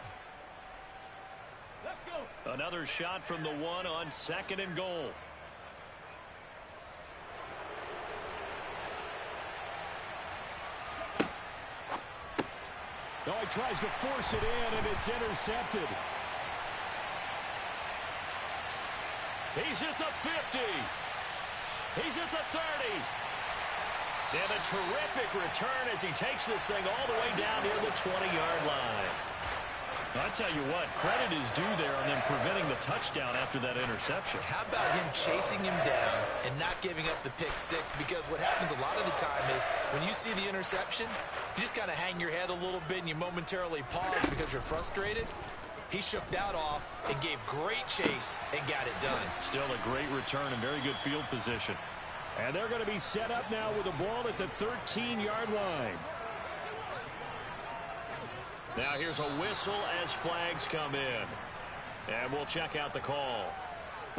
Let's go. Another shot from the 1 on 2nd and goal. Oh, he tries to force it in, and it's intercepted. He's at the 50. He's at the 30. And a terrific return as he takes this thing all the way down near the 20-yard line. I tell you what, credit is due there on them preventing the touchdown after that interception. How about him chasing him down and not giving up the pick six? Because what happens a lot of the time is when you see the interception, you just kind of hang your head a little bit and you momentarily pause because you're frustrated. He shook that off and gave great chase and got it done. Still a great return and very good field position. And they're going to be set up now with the ball at the 13-yard line. Now here's a whistle as flags come in. And we'll check out the call.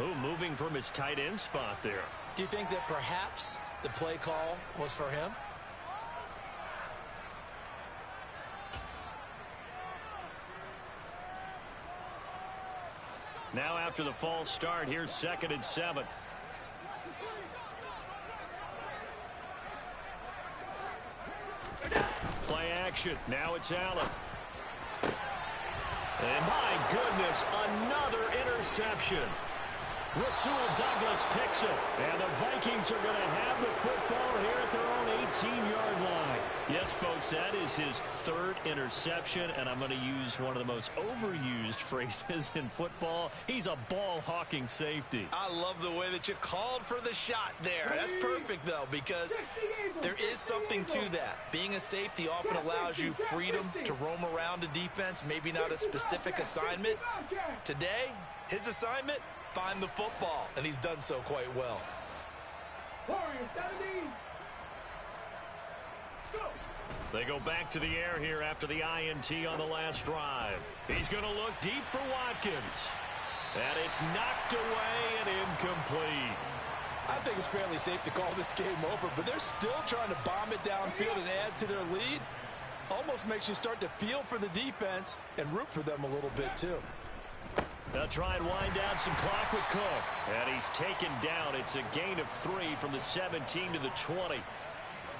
Ooh, moving from his tight end spot there. Do you think that perhaps the play call was for him? Now after the false start, here's 2nd and 7. Play action. Now it's Allen. And my goodness, another interception. Rasul Douglas picks it. And the Vikings are going to have the football here at their own 18-yard line. Yes, folks, that is his 3rd interception, and I'm going to use one of the most overused phrases in football. He's a ball-hawking safety. I love the way that you called for the shot there. That's perfect, though, because there is something to that. Being a safety often allows you freedom to roam around a defense, maybe not a specific assignment. Today, his assignment, find the football, and he's done so quite well. Warriors 70. Go. They go back to the air here after the INT on the last drive. He's going to look deep for Watkins. And it's knocked away and incomplete. I think it's fairly safe to call this game over, but they're still trying to bomb it downfield and add to their lead. Almost makes you start to feel for the defense and root for them a little bit, too. They'll try and wind down some clock with Cook. And he's taken down. It's a gain of 3 from the 17 to the 20.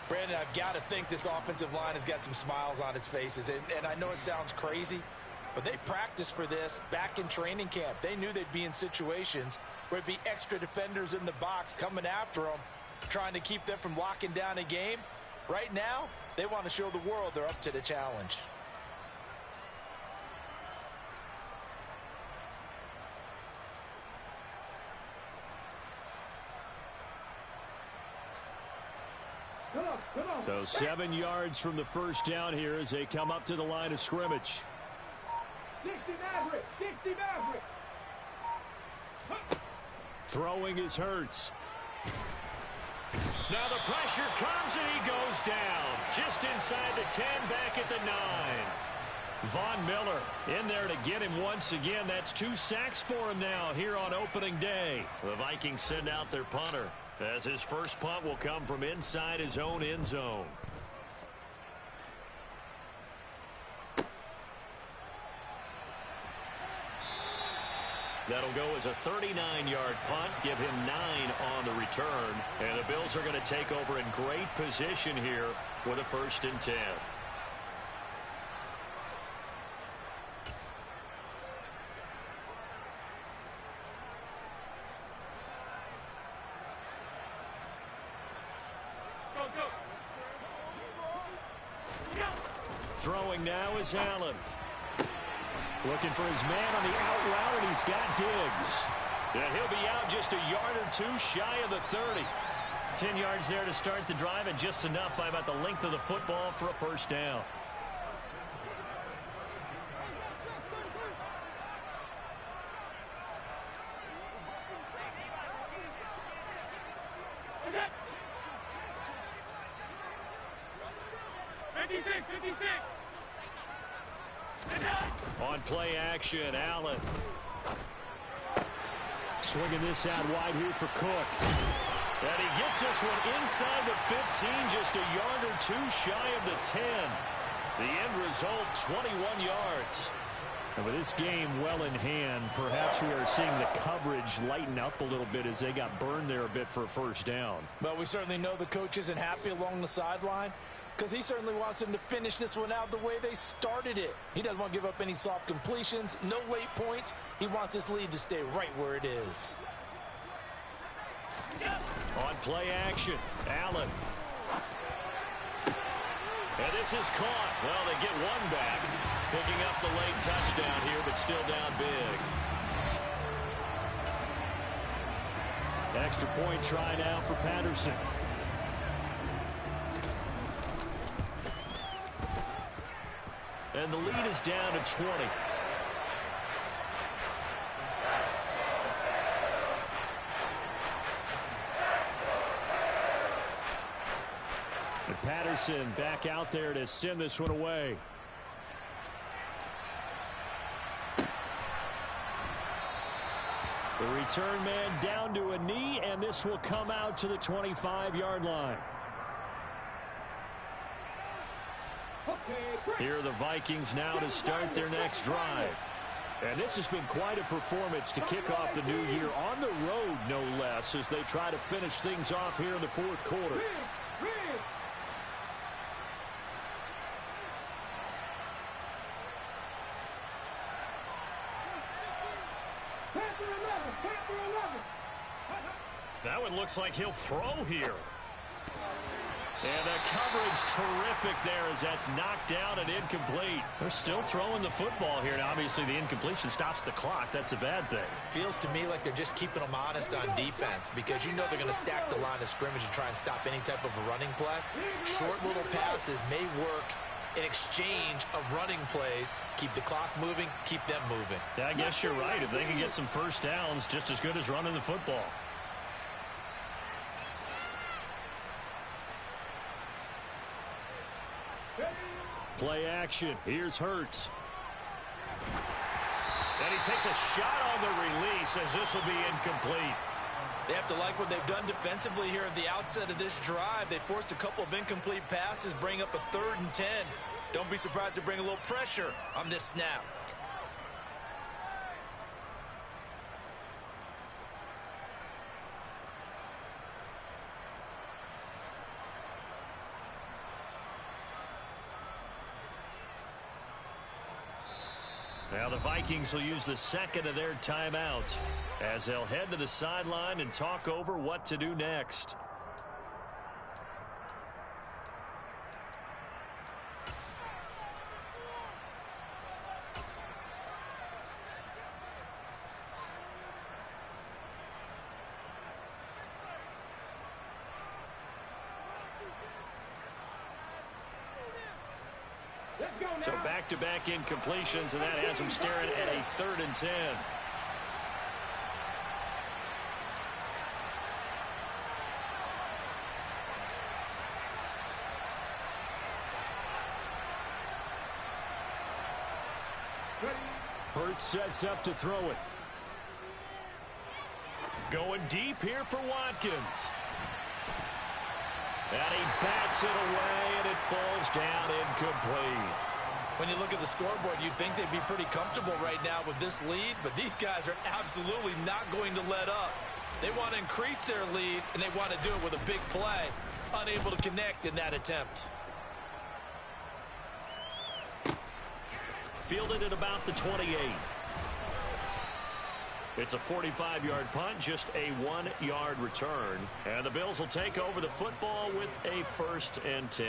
Brandon, I've got to think this offensive line has got some smiles on its faces. And I know it sounds crazy, but they practiced for this back in training camp. They knew they'd be in situations where it'd be extra defenders in the box coming after them, trying to keep them from locking down a game. Right now, they want to show the world they're up to the challenge. Come on. So 7 yards from the first down here as they come up to the line of scrimmage. 60 Maverick. 60 Maverick. Throwing is Hurts. Now the pressure comes and he goes down. Just inside the 10, back at the 9. Von Miller in there to get him once again. That's 2 sacks for him now here on opening day. The Vikings send out their punter as his first punt will come from inside his own end zone. That'll go as a 39-yard punt. Give him 9 on the return. And the Bills are going to take over in great position here with a 1st and 10. Throwing now is Allen. Looking for his man on the out route, and he's got Diggs. And he'll be out just a yard or 2 shy of the 30. 10 yards there to start the drive, and just enough by about the length of the football for a 1st down. On play action, Allen. Swinging this out wide here for Cook. And he gets this one inside the 15, just a yard or 2 shy of the 10. The end result, 21 yards. And with this game well in hand, perhaps we are seeing the coverage lighten up a little bit as they got burned there a bit for a 1st down. But we certainly know the coach isn't happy along the sideline, because he certainly wants them to finish this one out the way they started it. He doesn't want to give up any soft completions, no late points. He wants this lead to stay right where it is. On play action, Allen. And this is caught. Well, they get one back. Picking up the late touchdown here, but still down big. Extra point try now for Patterson. And the lead is down to 20. And Patterson back out there to send this one away. The return man down to a knee, and this will come out to the 25-yard line. Here are the Vikings now to start their next drive. And this has been quite a performance to kick off the new year on the road, no less, as they try to finish things off here in the 4th quarter. That one looks like he'll throw here. And the coverage terrific there as that's knocked down and incomplete. They're still throwing the football here. Now, obviously, the incompletion stops the clock. That's a bad thing. Feels to me like they're just keeping them honest on defense, because you know they're going to stack the line of scrimmage and try and stop any type of a running play. Short little passes may work in exchange of running plays. Keep the clock moving, keep them moving. I guess you're right. If they can get some 1st downs, just as good as running the football. Play action. Here's Hurts. And he takes a shot on the release as this will be incomplete. They have to like what they've done defensively here at the outset of this drive. They forced a couple of incomplete passes, bring up a 3rd and 10. Don't be surprised to bring a little pressure on this snap. Now the Vikings will use the 2nd of their timeouts as they'll head to the sideline and talk over what to do next. Let's go now. So back-to-back incompletions, and that has them staring at a 3rd and 10. Hurts sets up to throw it. Going deep here for Watkins. And he bats it away, and it falls down incomplete. When you look at the scoreboard, you'd think they'd be pretty comfortable right now with this lead, but these guys are absolutely not going to let up. They want to increase their lead, and they want to do it with a big play. Unable to connect in that attempt. Fielded at about the 28. It's a 45-yard punt, just a 1-yard return. And the Bills will take over the football with a 1st and 10.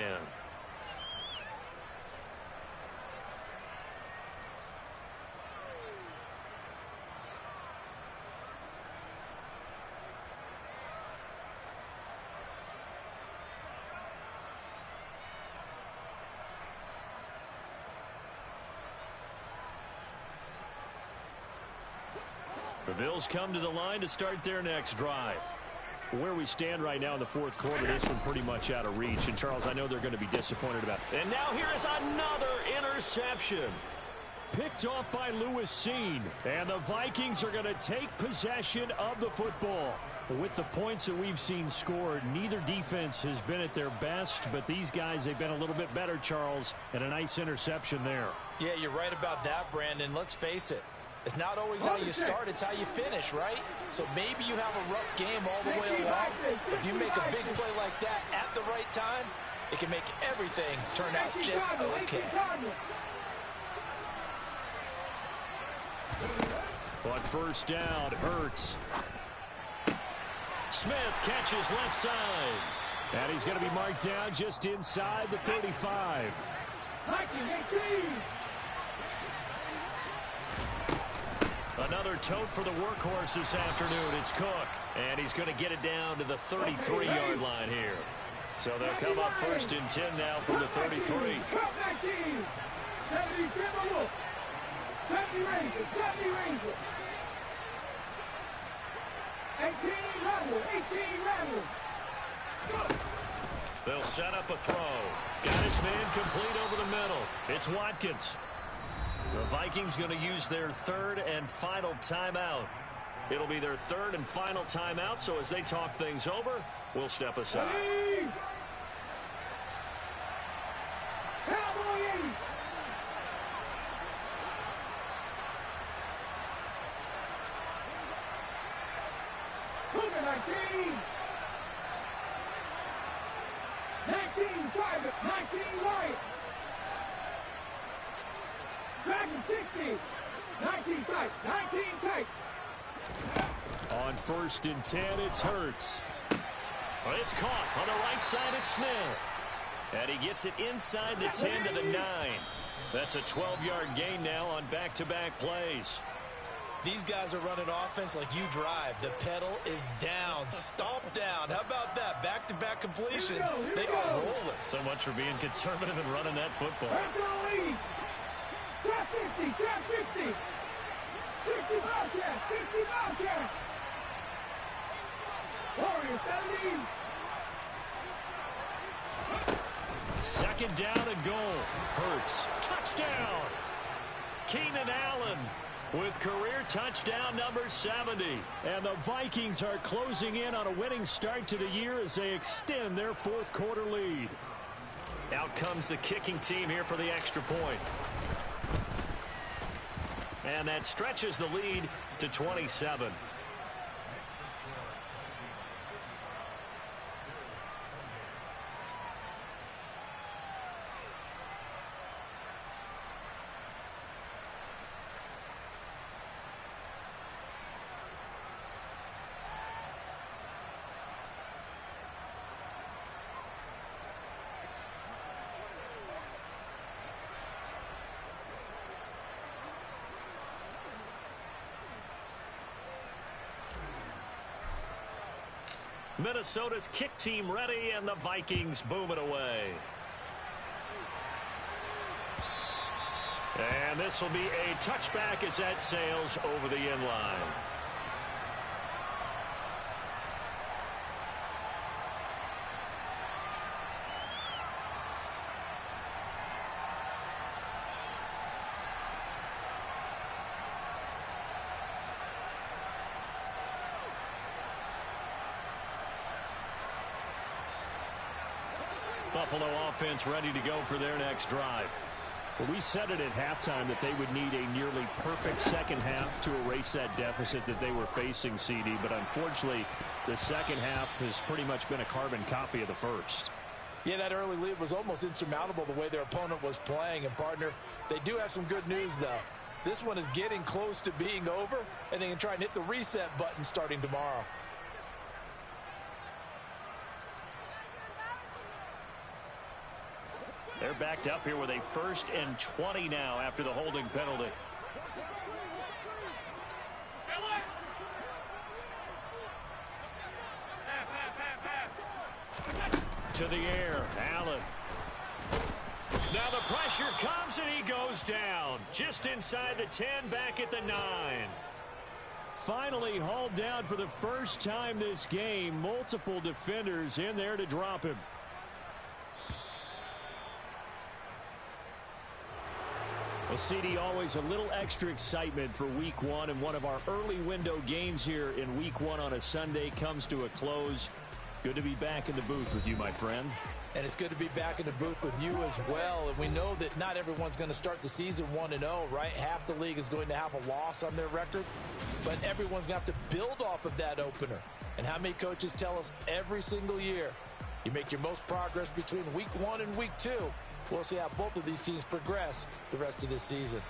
The Bills come to the line to start their next drive. Where we stand right now in the 4th quarter, this one pretty much out of reach. And, Charles, I know they're going to be disappointed about it. And now here is another interception. Picked off by Lewis Seen. And the Vikings are going to take possession of the football. With the points that we've seen scored, neither defense has been at their best. But these guys, they've been a little bit better, Charles. And a nice interception there. Yeah, you're right about that, Brandon. Let's face it. It's not always how you start, it's how you finish, right? So maybe you have a rough game all the way along. If you make a big play like that at the right time, it can make everything turn out just okay. On 1st down, Hurts. Smith catches left side. And he's going to be marked down just inside the 35. Another tote for the workhorse this afternoon. It's Cook. And he's going to get it down to the 33-yard line here. So they'll come up 1st and 10 now from the 33. They'll set up a throw. Got his man complete over the middle. It's Watkins. The Vikings going to use their 3rd and final timeout. It'll be their 3rd and final timeout, so as they talk things over, we'll step aside. On 1st and 10, it's Hurts. Well, it's caught on the right side at Smith. And he gets it inside the 10 to the 9. That's a 12-yard gain now on back-to-back plays. These guys are running offense like you drive. The pedal is down, stomped down. How about that? Back-to-back completions. They are rolling. So much for being conservative and running that football. Trap 50, trap 50. 60 Bobcats, 60 Bobcats. Warriors, 70. 2nd down and goal. Hurts. Touchdown. Keenan Allen with career touchdown number 70. And the Vikings are closing in on a winning start to the year as they extend their 4th quarter lead. Out comes the kicking team here for the extra point. And that stretches the lead to 27. Minnesota's kick team ready, and the Vikings boom it away. And this will be a touchback as that sails over the end line. Buffalo offense ready to go for their next drive. Well, we said it at halftime that they would need a nearly perfect second half to erase that deficit that they were facing, CD. But unfortunately, the second half has pretty much been a carbon copy of the first. Yeah, that early lead was almost insurmountable the way their opponent was playing. And, partner, they do have some good news, though. This one is getting close to being over, and they can try and hit the reset button starting tomorrow. They're backed up here with a 1st and 20 now after the holding penalty. To the air, Allen. Now the pressure comes and he goes down. Just inside the 10, back at the 9. Finally hauled down for the first time this game. Multiple defenders in there to drop him. Well, CD, always a little extra excitement for Week 1, and one of our early window games here in Week 1 on a Sunday comes to a close. Good to be back in the booth with you, my friend. And it's good to be back in the booth with you as well. And we know that not everyone's going to start the season 1-0, right? Half the league is going to have a loss on their record, but everyone's going to have to build off of that opener. And how many coaches tell us every single year, you make your most progress between Week 1 and Week 2. We'll see how both of these teams progress the rest of this season.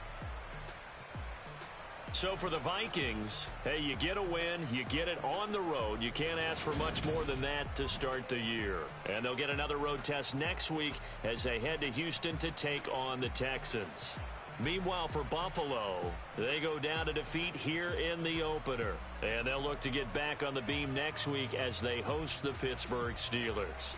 So for the Vikings, hey, you get a win, you get it on the road. You can't ask for much more than that to start the year. And they'll get another road test next week as they head to Houston to take on the Texans. Meanwhile, for Buffalo, they go down to defeat here in the opener. And they'll look to get back on the beam next week as they host the Pittsburgh Steelers.